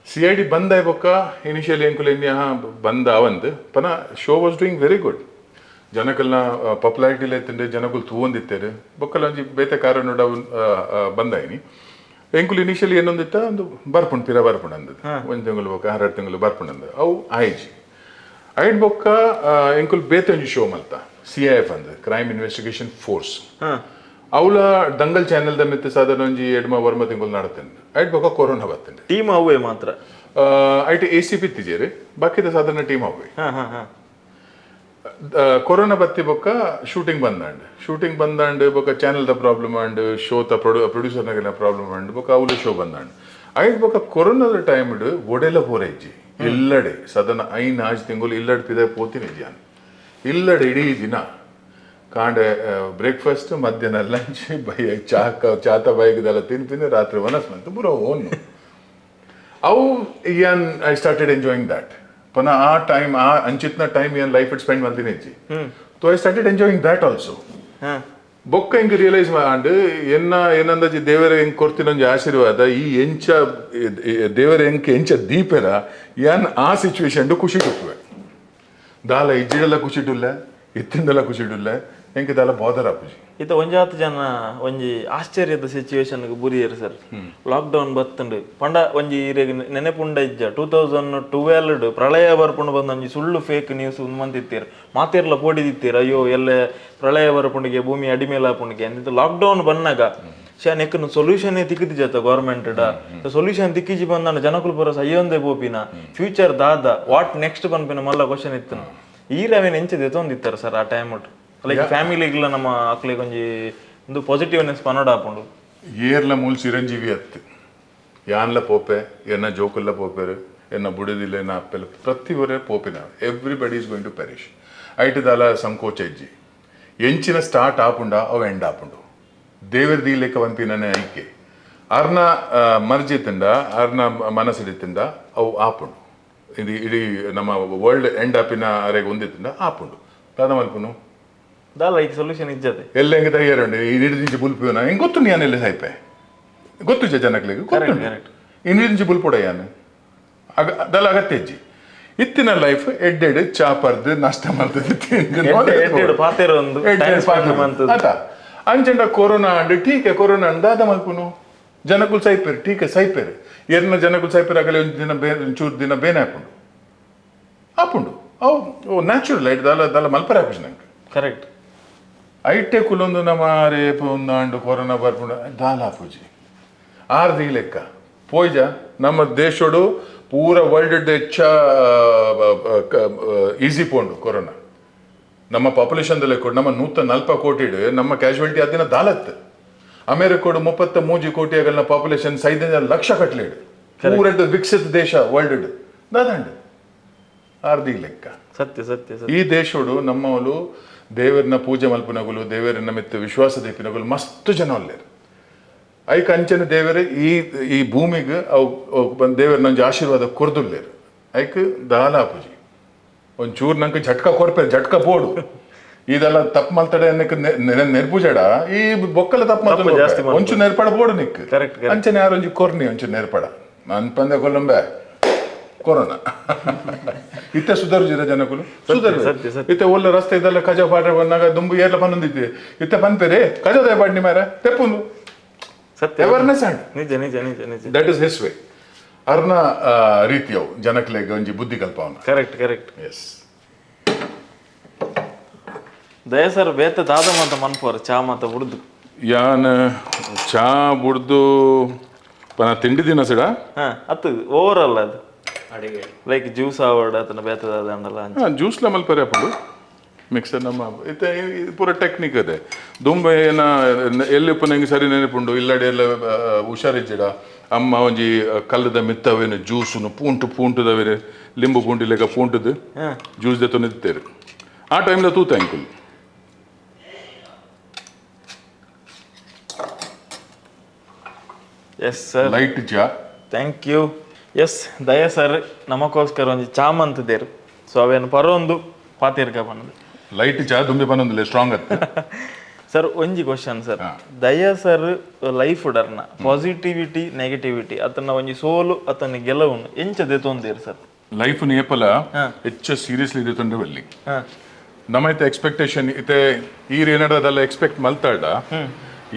CID ಬಂದ ಬೊಕ್ಕ ಇನಿಷಿಯಲಿ ಎಂಕುಲು ಎನ್ನಿ ಬಂದ ಅವಂದು ಪನ show was doing very good ಜನಕಲ್ನ ಪಾಪ್ಯುಲಾರಿಟಿ ಐತಂದ್ರೆ ಜನಗಳು ತೂವೊಂದಿತ್ತೇರು ಬೊಕ್ಕಲ ಒಂಜಿ ಬೇತೆ ಕಾರಣ ಬಂದಾಯಿನಿ ಎಂಕುಲು ಇನಿಷಿಯಲಿ ಏನೊಂದಿತ್ತ ಒಂದು ಬರ್ಪುಂಡು ಪಿರ ಬರ್ಪುಂಡು ಅಂದದ್ದು 1 ತಿಂಗಳು ಬೊಕ್ಕ 2 ತಿಂಗಳು ಬರ್ಪುಂಡು ಅಂದ ಅವು ಆಯ್ಜಿ ಐಡ್ ಬೊಕ್ಕ ಎಂಕುಲು ಬೇತೆ ಒಂಜಿ ಶೋ ಮಲ್ತ CIF ಅಂದ್ ಕ್ರೈಮ್ ಇನ್ವೆಸ್ಟಿಗೇಷನ್ ಫೋರ್ಸ್ ಅವಳ ದಂಗಲ್ ಚಾನೆಲ್ ದ ಮಿತ್ತು ಸಾಧಾರಣ ಒಂಜಿ 2-3 ತಿಂಗಳು ನಡತೇನೆ ಐಟ್ ಬೊಕ್ಕ ಕೊರೋನಾ ಬರ್ತೇನೆ ಟೀಮ್ ಅವೇ ಮಾತ್ರ ಐಟ್ ACP ತಿಜೇರಿ ಬಾಕಿದ ಸಾಧಾರಣ ಟೀಮ್ ಅವೇ ಕೊರೋನಾ ಬತ್ತಿ ಬೊಕ್ಕ ಶೂಟಿಂಗ್ ಬಂದಾಂಡ್ ಬೊಕ್ಕ ಚಾನೆಲ್ ದ ಪ್ರಾಬ್ಲಮ್ ಅಂಡ್ ಶೋ ದ ಪ್ರೊಡ್ಯೂಸರ್ನಾಗೆಲ್ಲ ಪ್ರಾಬ್ಲಮ್ ಅಂಡ್ ಬೊಕ್ಕ ಅವಳು ಶೋ ಬಂದಾಂಡ್ ಐಟ್ ಬೊಕ್ಕ ಕೊರೋನಾದ ಟೈಮ್ ಒಡೆಲ್ಲ ಪೋರ ಇಜ್ಜಿ ಇಲ್ಲಡೆ ಸಾಧಾರಣ 5 ತಿಂಗಳು ಇಲ್ಲಡ್ ಪಿದ ಪೋತಿನ ಇಜ್ಜಿ ಇಲ್ಲಡೆ ಇಡೀ ದಿನ ಕಾಂಡೆ ಬ್ರೇಕ್ಫಾಸ್ಟ್ ಮಧ್ಯಾಹ್ನ ಲಂಚ್ ಬೈ ಚಾತ ಬೈಗದೆಲ್ಲ ತಿನ್ಪಿನಿ ರಾತ್ರಿ ಒನಸ್ ಮಂತ್ ಬರೋ ಓನು ಅವು ಏನ್ ಐ ಸ್ಟಾರ್ಟೆಡ್ ಎಂಜಾಯಿಂಗ್ ದ್ಯಾಟ್ ಪುನಃ ಆ ಟೈಮ್ ಆ ಅಂಚಿತ್ನ ಟೈಮ್ ಏನ್ ಲೈಫ್ ಇಟ್ ಸ್ಪೆಂಡ್ ಮಾಡ್ತೀನಿ ಇಜ್ಜಿ so I started enjoying that also ಬೊಕ್ಕ ಹಿಂಗೆ ರಿಯಲೈಸ್ ಮಾಡಿ ಏನಂದಾಜಿ ದೇವರ ಹೆಂಗೆ ಕೊಡ್ತೀನಿ ಒಂಜಿ ಆಶೀರ್ವಾದ ಈ ಎಂಚ ದೇವರ ಎಂಚ ದೀಪೆರ ಏನ್ ಆ ಸಿಚುವೇಶನ್ ಖುಷಿ ಕೊಟ್ಟುವೆ ದಾಲ ಇಜ್ಜಿಡೆಲ್ಲ ಖುಷಿಡುಲ್ಲ ಇತ್ತಿಂದೆಲ್ಲ ಖುಷಿಡುಲ್ಲ ಹೆಂಗೆ ದಾಲ ಬೋದರ ಅಪ್ಪುಜಿ ಇತ್ತ ಒಂಜಿ 10 ಜನ ಒಂಜಿ ಆಶ್ಚರ್ಯದ ಸಿಚುವೇಶನ್ ಬುರಿಯರು ಸರ್ ಲಾಕ್ಡೌನ್ ಬತ್ತುಂಡು ಪಂಡ ಒಂಜಿ ನೆನೆಪುಂಡ ಇಜ್ಜ 2012 ಪ್ರಳಯ ಬರ್ಪುಂಡು ಬಂದ ಒಂಜಿ ಸುಳ್ಳು ಫೇಕ್ ನ್ಯೂಸ್ ಮಂತಿತ್ತೀರು ಮಾತೇರ್ಲ ಪೋಡಿದಿತ್ತೀರು ಅಯ್ಯೋ ಎಲ್ಲ ಪ್ರಳಯ ಬರ್ಪುಂಡಿಗೆ ಭೂಮಿ ಅಡಿಮೇಲ ಹಾಪುಂಡಿಗೆ ಅಂದಿತ್ತು ಲಾಕ್ಡೌನ್ ಬಂದಾಗ ನೆಕ್ಕನು ಸೊಲ್ಯೂಷನ್ ತಿಕ್ಕಿದ್ ಜತ ಗೌರ್ಮೆಂಟ್ ಸೊಲ್ಯೂಷನ್ ತಿಕ್ಕಿಜಿ ಬಂದ ಜನಕುಲು ಪುರಸ ಅಯ್ಯೊಂದೇ ಬೋಪಿನ ಫ್ಯೂಚರ್ ದಾದ ವಾಟ್ ನೆಕ್ಸ್ಟ್ ಬಂದ್ಪಿನ ಮಲ್ಲ ಕ್ವಶನ್ ಇತ್ತು ಈ ರವೇನ್ ಎಂಚದೆ ತೊಂದಿತ್ತಾರೆ ಸರ್ ಆ ಟೈಮ್ ಲೈಕ್ ಫ್ಯಾಮಿಲಿಗ್ಲ ನಮ್ಮ ಅಕ್ಲಿಗೆ ಒಂಜಿ ಒಂದು ಪಾಸಿಟಿವ್ನೆಸ್ ಪನ್ನಡ ಹಾಪುಂಡು ಏರ್ಲ ಮೂಲ ಚಿರಂಜೀವಿ ಅತ್ತು ಯಾನ್ಲ ಪೋಪೆ ಎನ್ನ ಜೋಕುಲ್ಲ ಪೋಪೆರು ಎನ್ನ ಬುಡದಿಲ್ಲ ಎನ್ನ ಅಪ್ಪೆಲ್ಲ ಪ್ರತಿವರೇ ಪೋಪಿನ everybody is going to perish ಐಟ್ ದಾಲ ಸಂಕೋಚ ಇಜ್ಜಿ ಎಂಚಿನ ಸ್ಟಾರ್ಟ್ ಆಪುಂಡ ಅವು ಎಂಡ್ ಆಪುಂಡು ದೇವರ ದೀಲೆಕ್ಕ ಪಂಪಿನೇ ಐಕೆ ಅರ್ನ ಮರ್ಜಿತಿಂದ ಅರ್ನ ಮನಸ್ಸಿಡಿತಿಂದ ಅವು ಆಪುಂಡು ಇಡೀ ನಮ್ಮ ವರ್ಲ್ಡ್ ಎಂಡ್ ಆಪಿನ ಅರೆಗೆ ಹೊಂದಿತ್ತಿಂದ ಆಪುಂಡು ದಾದ ಮಲ್ಪುನು ದಾಲ ಈಗ ಸೊಲ್ಯೂಷನ್ ಇಜ್ಜದೆ ಎಲ್ಲ ಹೆಂಗೆ ತಯಾರಂడి ಇಡೀ నుంచి ಬುಲ್ಪಿಯೋನ ಹೆಂಗೆ ಗೊತ್ತು ನೀನು ಎಲ್ಲ ಸಾಯ್ಪೆ ಗೊತ್ತು ಜನಕ್ಲಿಗೆ ಗೊತ್ತು ಇನ್ನೀ నుంచి ಬುಲ್ಪೊಡಯ್ಯಾನು ದಲ ಅಗತ್ಯ ಇಜ್ಜಿ ಇತ್ತಿನ ಲೈಫ್ ಎಡ್ಡೆಡ್ ಚಾ ಪರ್ದು ನಾಷ್ಟ ಮಾಡ್ತದೆ ಅಂಚಂಡ ಕೊರೋನಾ ಅಂಡ್ ಟೀಕೆ ಕೊರೋನಾ ಅಂಡ್ ದಾದ ಮಲ್ಪುನು ಜನಕುಲ್ ಸೈಪೇರು ಟೀಕೆ ಸೈಪೇರು ಎರ್ನ ಜನಕುಲ್ ಸೈಪೇರು ಆಗಲೇ ಒಂದು ದಿನ ಚೂರು ದಿನ ಬೇನೆ ಹಾಪುಂಡು ಹಾಪುಂಡು ಅವು ನ್ಯಾಚುರಲ್ ಐಟ್ ದಾಲ ದಾಲ ಮಲ್ಪರ ಹಾಪಿಸ್ ನಂಗೆ ಕರೆಕ್ಟ್ ಐಟೆ ಕುಲೊಂದು ನಮ್ಮ ರೇಪ ಒಂದಾಂಡು ಕೊರೋನಾ ಬರ್ಪುಂಡು ದಾಲ ಹಾಪುಜಿ ಆರ್ದಿ ಲೆಕ್ಕ ಪೋಯ್ಜ ನಮ್ಮ ದೇಶೋಡು ಪೂರ ವರ್ಲ್ಡ್ ಹೆಚ್ಚ ಈಸಿ ಪೋಂಡು ಕೊರೋನಾ ನಮ್ಮ ಪಾಪ್ಯುಲೇಷನ್ದಲ್ಲೇ ಕೊಡು ನಮ್ಮ 140 ಕೋಟಿ ನಮ್ಮ ಕ್ಯಾಶುವಾಲಿಟಿ ಅದಿನ ದಾಲತ್ ಅಮೆರಿಕೋಡು 33 ಕೋಟಿ ಆಗಲ್ಲ ಪಾಪ್ಯುಲೇಷನ್ 5 ಲಕ್ಷ ಕಟ್ಲೇಡು ಪೂರಡ್ ವಿಕಸಿತ ದೇಶ ವರ್ಲ್ಡ್ ದಾದಂಡು ಆರ್ದಿ ಲೆಕ್ಕ ಸತ್ಯ ಸತ್ಯ ಈ ದೇಶೋಡು ನಮ್ಮವಳು ದೇವರನ್ನ ಪೂಜೆ ಮಲ್ಪನಗಳು ದೇವರನ್ನ ಮಿತ್ತ ವಿಶ್ವಾಸ ದೇಪಿನಗಳು ಮಸ್ತ್ ಜನ ಅಲ್ಲೇರು ಐಕ್ ಅಂಚನೆ ದೇವರೇ ಈ ಭೂಮಿಗೆ ಅವು ದೇವರನ್ನ ಒಂಜಿ ಆಶೀರ್ವಾದ ಕೊರ್ದುಲ್ಲೇರು ಐಕ್ ದಾಲ ಪೂಜಿ ಒಂಚೂರು ನಂಗೆ ಝಟ್ಕ ಕೊರ್ಪೇರು ಝಟ್ಕ ಬೋಡು ಇದೆಲ್ಲ ತಪ್ಪು ಮಲ್ತಡೆ ಅನ್ನಕ್ಕೆ ನೆರ್ಪುಜಡ ಈ ಬೊಕ್ಕಲ ತಪ್ಪು ಮಲ್ತ ಒಂಚು ನೆರ್ಪಡ ಬೋಡು ನಿಕ್ ಅಂಚನೆ ಯಾರು ಒಂಜಿ ಕೊರ್ನಿ ಒಂಚೂರು ನೆರ್ಪಡ ನನ್ ಪಂದೆ ಕೊಲ್ಲಂಬೆ ಕೊರೋನಾ ಇತ್ತೆ ಸುಧಾರಿಸಿದ ಜನಕುಲು ಇತ್ತೆ ಒಳ್ಳೆ ರಸ್ತೆ ಇದೆಲ್ಲ ಕಜ ಪಾಠ ಬಂದಾಗ ದುಂಬು ಏರ್ಲ ಪನ್ನೊಂದಿತ್ತೆ ಇತ್ತೆ ಪನ್ಪೇರೆ ಕಜದ ಬಾಡ್ನಿ ಮಾರ ತೆಪ್ಪುಂದು ಅವೇರ್ನೆಸ್ ಅಂಡ್ ನಿಜ ನಿಜ ನಿಜ ನಿಜ ದಟ್ ಇಸ್ ಹಿಸ್ ವೇ ಅರ್ನ ರೀತಿಯವು ಜನಕ್ಲೆಗೆ ಒಂಜಿ ಬುದ್ಧಿ ಕಲ್ಪವನ ಕರೆಕ್ಟ್ ಕರೆಕ್ಟ್ ಎಸ್ ದಯ ಸರ್ ಬೇತ ದಾದ ಮಾತ ಮನ್ಪೋರ ಚಾ ಮಾತ ಬುಡ್ದು ಯಾನ್ ಚಾ ಬುಡ್ದು ಪನ ತಿಂಡಿ ದಿನ ಸಿಡ ಅತ್ತು ಓವರ್ ಅಲ್ಲ ಅದು ಲೈಕ್ ಜ್ಯೂಸ್ ಆವಡ್ ಅತನ ಬೇತದಾದ ಅಂಡಲ್ಲ ಜ್ಯೂಸ್ಲ ಮಲ್ಪರೆ ಹಾಕೊಂಡು ಮಿಕ್ಸರ್ ನಮ್ಮ ಇತ್ತೆ ಪೂರ ಟೆಕ್ನಿಕ್ ಅದೇ ದುಂಬ ಏನ ಎಲ್ಲಿ ನಂಗೆ ಸರಿ ನೆನಪುಂಡು ಇಲ್ಲಡೆ ಎಲ್ಲ ಹುಷಾರಿಜ್ಜಿಡ ಅಮ್ಮ ಒಂಜಿ ಕಲ್ಲದ ಮಿತ್ತವೇನು ಜ್ಯೂಸುನು ಪೂಂಟುದವೇನು ಲಿಂಬು ಪೂಂಟಿ ಲೆಕ್ಕ ಪೂಂಟದು ಜ್ಯೂಸ್ ದೆ ತೊಂದಿತ್ತೇರು ಆ ಟೈಮ್ಲ ತೂತ ಅಂಕುಲ್ ಎಸ್ ಸರ್ ಲೈಟ್ ಚಾ ಥ್ಯಾಂಕ್ ಯು ಎಸ್ ದಯ ಸರ್ ನಮಗೋಸ್ಕರ ಒಂಜಿ ಚಾ ಮಂತದೇರು ಸೊ ಅವೇನು ಪರೊಂದು ಪಾತಿರ್ಕ ಬನ್ನದು ಲೈಟ್ ಚಾ ದುಂಬಿ ಪನ್ನೊಂದಿಲ್ಲ ಸ್ಟ್ರಾಂಗ್ ಅತ್ತ ಸರ್ ಒಂಜಿ ಕ್ವಶನ್ ಸರ್ ದಯ ಸರ್ ಲೈಫ್ ಉಡರ್ನ ಪಾಸಿಟಿವಿಟಿ ನೆಗೆಟಿವಿಟಿ ಅತನ ಒಂಜಿ ಸೋಲು ಅತನ ಗೆಲುವನ್ನು ಎಂಚದೆ ತೊಂದಿರು ಸರ್ ಲೈಫ್ ಏಪಲ ಹೆಚ್ಚು ಸೀರಿಯಸ್ಲಿ ಇದೆ ತೊಂದ್ರೆ ಬಲ್ಲಿ ನಮ್ಮೈತೆ ಎಕ್ಸ್ಪೆಕ್ಟೇಷನ್ ಇತ್ತೆ ಏನಡದಲ್ಲ ಎಕ್ಸ್ಪೆಕ್ಟ್ ಮಲ್ತಾಡ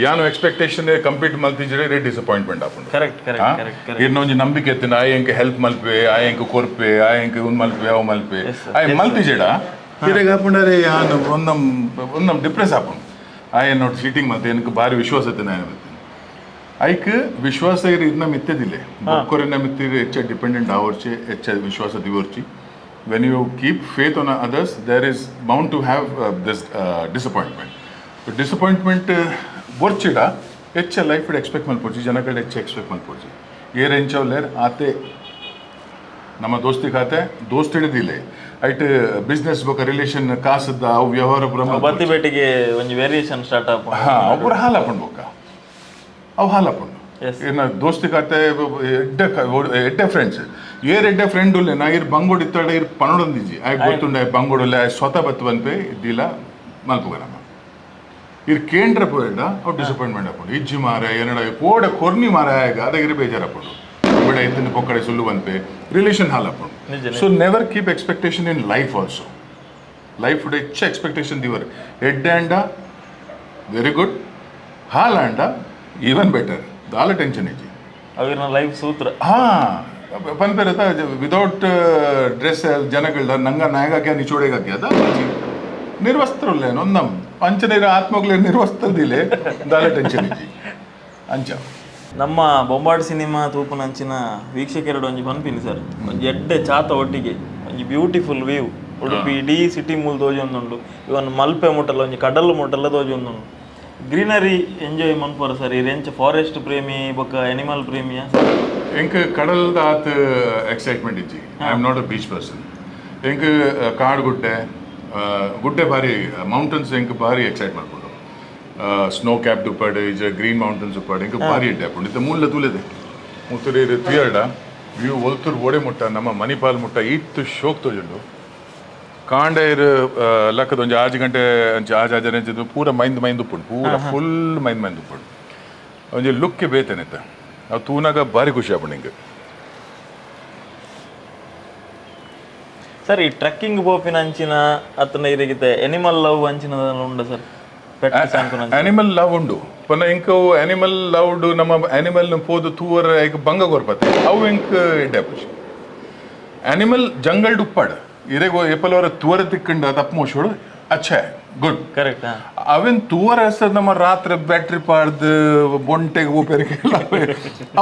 ಯಾನು ಎಕ್ಸ್ಪೆಕ್ಟೇಷನ್ ಕಂಪ್ಲೀಟ್ ಮಲ್ತಿದ್ರೆ ರೇಟ್ ಡಿಸಪಾಯಿಂಟ್ಮೆಂಟ್ ಆಪುಂಡು ಕರೆಕ್ಟ್ ಕರೆಕ್ಟ್ ಇನ್ನೊಂದು ನಂಬಿಕೆ ಎತ್ತಿನ ಆ ಎಂಕ್ ಹೆಲ್ಪ್ ಮಲ್ಪೆ ಆ ಎಂಕ್ ಕೊರ್ಪೆ ಆ ಎಂಕ್ ಉನ್ ಮಲ್ಪೆ ಅವು ಮಲ್ಪೆ ಆ ಮಲ್ತಿಜೇಡ ಹಿರೇಗ ಹಾಪುಂಡರೆ ಯಾನು ಒಂದಮ್ ಡಿಪ್ರೆಸ್ ಆಪುಂಡು ಆ ಏನು ನೋಡಿ ಸೀಟಿಂಗ್ ಮತ್ತೆ ಏನಕ್ಕೆ ಭಾರಿ ವಿಶ್ವಾಸ ಇತ್ತೇನೆ ಐಕ್ ವಿಶ್ವಾಸ ಇದನ್ನ ಮಿತ್ತದಿಲ್ಲ ಬೊಕ್ಕೊರೆನ ಮಿತ್ತಿರ ಹೆಚ್ಚು ಡಿಪೆಂಡೆಂಟ್ ಆವರ್ಚಿ ಹೆಚ್ಚು ವಿಶ್ವಾಸ ದಿವರ್ಚಿ when you keep faith on others there is bound to have this disappointment disappointment ಬರ್ಚಿಡ ಹೆಚ್ಚು ಲೈಫ್ ಎಕ್ಸ್ಪೆಕ್ಟ್ ಮಲ್ಪೋಚಿ ಜನಗಳು ಹೆಚ್ಚು ಎಕ್ಸ್ಪೆಕ್ಟ್ ಮಲ್ಪೋಚಿ ಏರ್ ಹೆಂಚವ್ಲೇರ್ ಆತೆ ನಮ್ಮ ದೋಸ್ತಿ ಖಾತೆ ದೋಸ್ತ್ ಹಿಡಿದಿಲ್ಲ ಐಟ್ ಬಿಸ್ನೆಸ್ ಬೊಕ ರಿಲೇಷನ್ ಕಾಸದ ಅವು ವ್ಯವಹಾರ ಬತ್ತಿ ಬೇಟಿಗೆ ಒಂದು ವೇರಿಯೇಷನ್ ಸ್ಟಾರ್ಟ್ ಆಪ ಒಬ್ಬರು ಹಾಲು ಹಾಕೊಂಡು ಬೊಕ್ಕ ಅವು ಹಾಲು ಹಾಕೊಂಡು ಏನ ದೋಸ್ತಿ ಖಾತೆ ಎಡ್ಡೆ ಫ್ರೆಂಡ್ಸ್ ಎಡ್ಡೆ ಫ್ರೆಂಡ್ ಉಲ್ಲೆ ನಾ ಇರ್ ಬಂಗೋಡ್ ಇತ್ತಾಡ ಇರ್ ಪನೊಡೊಂದಿಜಿ ಆಯ್ಕೆ ಗೊತ್ತುಂಡ ಬಂಗೋಡುಲ್ಲೆ ಸ್ವತಃ ಬತ್ತು ಬಂಪೆ ಇದ್ದಿಲ್ಲ ಮಲ್ಪುಗನಮ್ಮ ಇರ್ ಕೇಂದ್ರ ಪೋಯಡ ಅವು ಡಿಸಪಾಯಿಂಟ್ಮೆಂಟ್ ಹಾಕೊಂಡು ಇಜ್ಜಿ ಮಾರ ಏನಡ ಕೋಡ ಕೊರ್ನಿ ಮಾರ ಆಗ ಅದಾಗಿರಿ ಬೇಜಾರು ಹಾಕೊಂಡು ಬಿಡ ಇತ್ತಿನ ಪೊಕ್ಕಡೆ ಸುಳ್ಳು ಬಂಪೆ ರಿಲೇಷನ್ ಹಾಲು ಹಾಕೊಂಡು so never keep expectation in life also life ಹೆಚ್ಚು ಎಕ್ಸ್ಪೆಕ್ಟೇಷನ್ ದಿವರ್ ಎಡ್ಡೆ ಅಂಡ ವೆರಿ ಗುಡ್ ಹಾಲ್ ಅಂಡ ಈವನ್ ಬೆಟರ್ ದಾಲ ಟೆನ್ಷನ್ ಇಜ್ಜಿ ಅವ್ರ ಲೈಫ್ ಸೂತ್ರ ಪನ್ಪೇರತ ವಿದೌಟ್ ಡ್ರೆಸ್ ಜನಗಳ ನಂಗ ನಾಯಗಾಕ್ಯ ನಿಚೋಡೆಗಾಕ್ಯ ಅದ ನಿರ್ವಸ್ತ್ರಲ್ಲೇ ನೊಂದಮ್ ಅಂಚನೇರ ಆತ್ಮಗ್ಲೆ ನಿರ್ವಸ್ತ್ರದಿಲೆ ದಾಲ ಟೆನ್ಷನ್ ಇಜ್ಜಿ ಅಂಚ ನಮ್ಮ ಬೊಂಬಾಟ್ ಸಿನಿಮಾ ತೂಪುನಂಚಿನ ವೀಕ್ಷಕರೆಡು ಒಂಜಿ ಪನ್ಪಿನಿ ಸರ್ ಒಂಜಿ ಎಡ್ಡೆ ಚಾತ ಒಟ್ಟಿಗೆ ಒಂಜಿ ಬ್ಯೂಟಿಫುಲ್ ವ್ಯೂ ಉಡುಪಿ ಇಡೀ ಸಿಟಿ ಮೂಲ ತೋಜೊಂದುಂಡು ಇವನ್ ಮಲ್ಪೆ ಮುಟ್ಟಲ್ಲ ಒಂಜಿ ಕಡಲು ಮುಟ್ಟಲ್ಲ ತೋಜೊಂದುಂಡು ಗ್ರೀನರಿ ಎಂಜಾಯ್ ಮನ್ಪರ ಸರ್ ಇರೆಂಚ ಫಾರೆಸ್ಟ್ ಪ್ರೇಮಿ ಬೊಕ್ಕ ಅನಿಮಲ್ ಪ್ರೇಮಿಯ ಎಂಕ್ ಕಡಲ್ದ ಆತ್ ಎಕ್ಸೈಟ್ಮೆಂಟ್ ಇಜ್ಜಿ I am not a beach person ಎಂಕ್ ಕಾಡು ಗುಡ್ಡೆ ಭಾರಿ ಮೌಂಟನ್ಸ್ ಎಂಕ್ ಭಾರಿ ಎಕ್ಸೈಟ್ ಮಾಡ್ಕೊಂಡು ಸ್ನೋ ಕ್ಯಾಪ್ ಉಪ್ಪಾಡು ಈಜ ಗ್ರೀನ್ ಮೌಂಟನ್ಸ್ ಉಪ್ಪಾಡು ಎಂಕ್ ಭಾರಿ ಎಡ್ಡೆ ಹಾಕೊಂಡು ಇತ್ತ ಮೂಲ ತೂಲೆದೆ ಮುತ್ತುರಿ ತುಯರ್ಡ ವ್ಯೂ ಒಲ್ತೂರು ಓಡೆ ಮುಟ್ಟ ನಮ್ಮ ಮಣಿಪಾಲ್ ಮುಟ್ಟ ಇತ್ತು ಶೋಕ್ ತೋಜುಂಡು ಕಾಂಡೇರ್ ಲಕ್ಕದ ಒಂಜಿ 6 ಗಂಟೆ ಅಂಚೆ ಆಜಾಜನೆ ಪೂರ ಮೈಂದ್ ಉಪ್ಪುಂಡು ಪೂರ ಫುಲ್ ಮೈಂದ್ ಉಪ್ಪುಂಡು ಒಂಜಿ ಲುಕ್ಕೆ ಬೇತೇನೆತ್ತ ಅವು ತೂನಾಗ ಭಾರಿ ಖುಷಿ ಆಪುಂಡು ಹಿಂಗೆ ಸರ್ ಈ ಟ್ರೆಕ್ಕಿಂಗ್ ಪೋಪಿನ ಅಂಚಿನ ಅತ್ತನ ಇರಗಿತ್ತೆ ಎನಿಮಲ್ ಲವ್ ಅಂಚಿನ ಉಂಡ ಸರ್ ಅನಿಮಲ್ ಲವ್ ಉಂಡು ಪನ್ನ ಇಂಕ ಅನಿಮಲ್ ಲವ್ಡ್ ನಮ್ಮ ಅನಿಮಲ್ ಪೋದು ತೂವರ ಐಕ್ ಬಂಗ ಗೊರ್ಪತ್ತೆ ಅವು ಇಂಕ್ ಎಡ್ಡೆ ಖುಷಿ ಅನಿಮಲ್ ಜಂಗಲ್ಡ್ ಉಪ್ಪಾಡು ಇರೆಗೋ ಎಪ್ಪಲವರ ತೂವರ ತಿಕ್ಕಂಡ ತಪ್ಪು ಮೋಶೋಡು ಅಚ್ಚಾ ಗುಡ್ ಕರೆಕ್ಟ್ ಅವೇನ್ ತೂವರ ಹೆಸರು ನಮ್ಮ ರಾತ್ರಿ ಬ್ಯಾಟ್ರಿ ಪಾಡ್ದು ಬೊಂಟೆಗೆ ಉಪೇರಿಕೆಲ್ಲ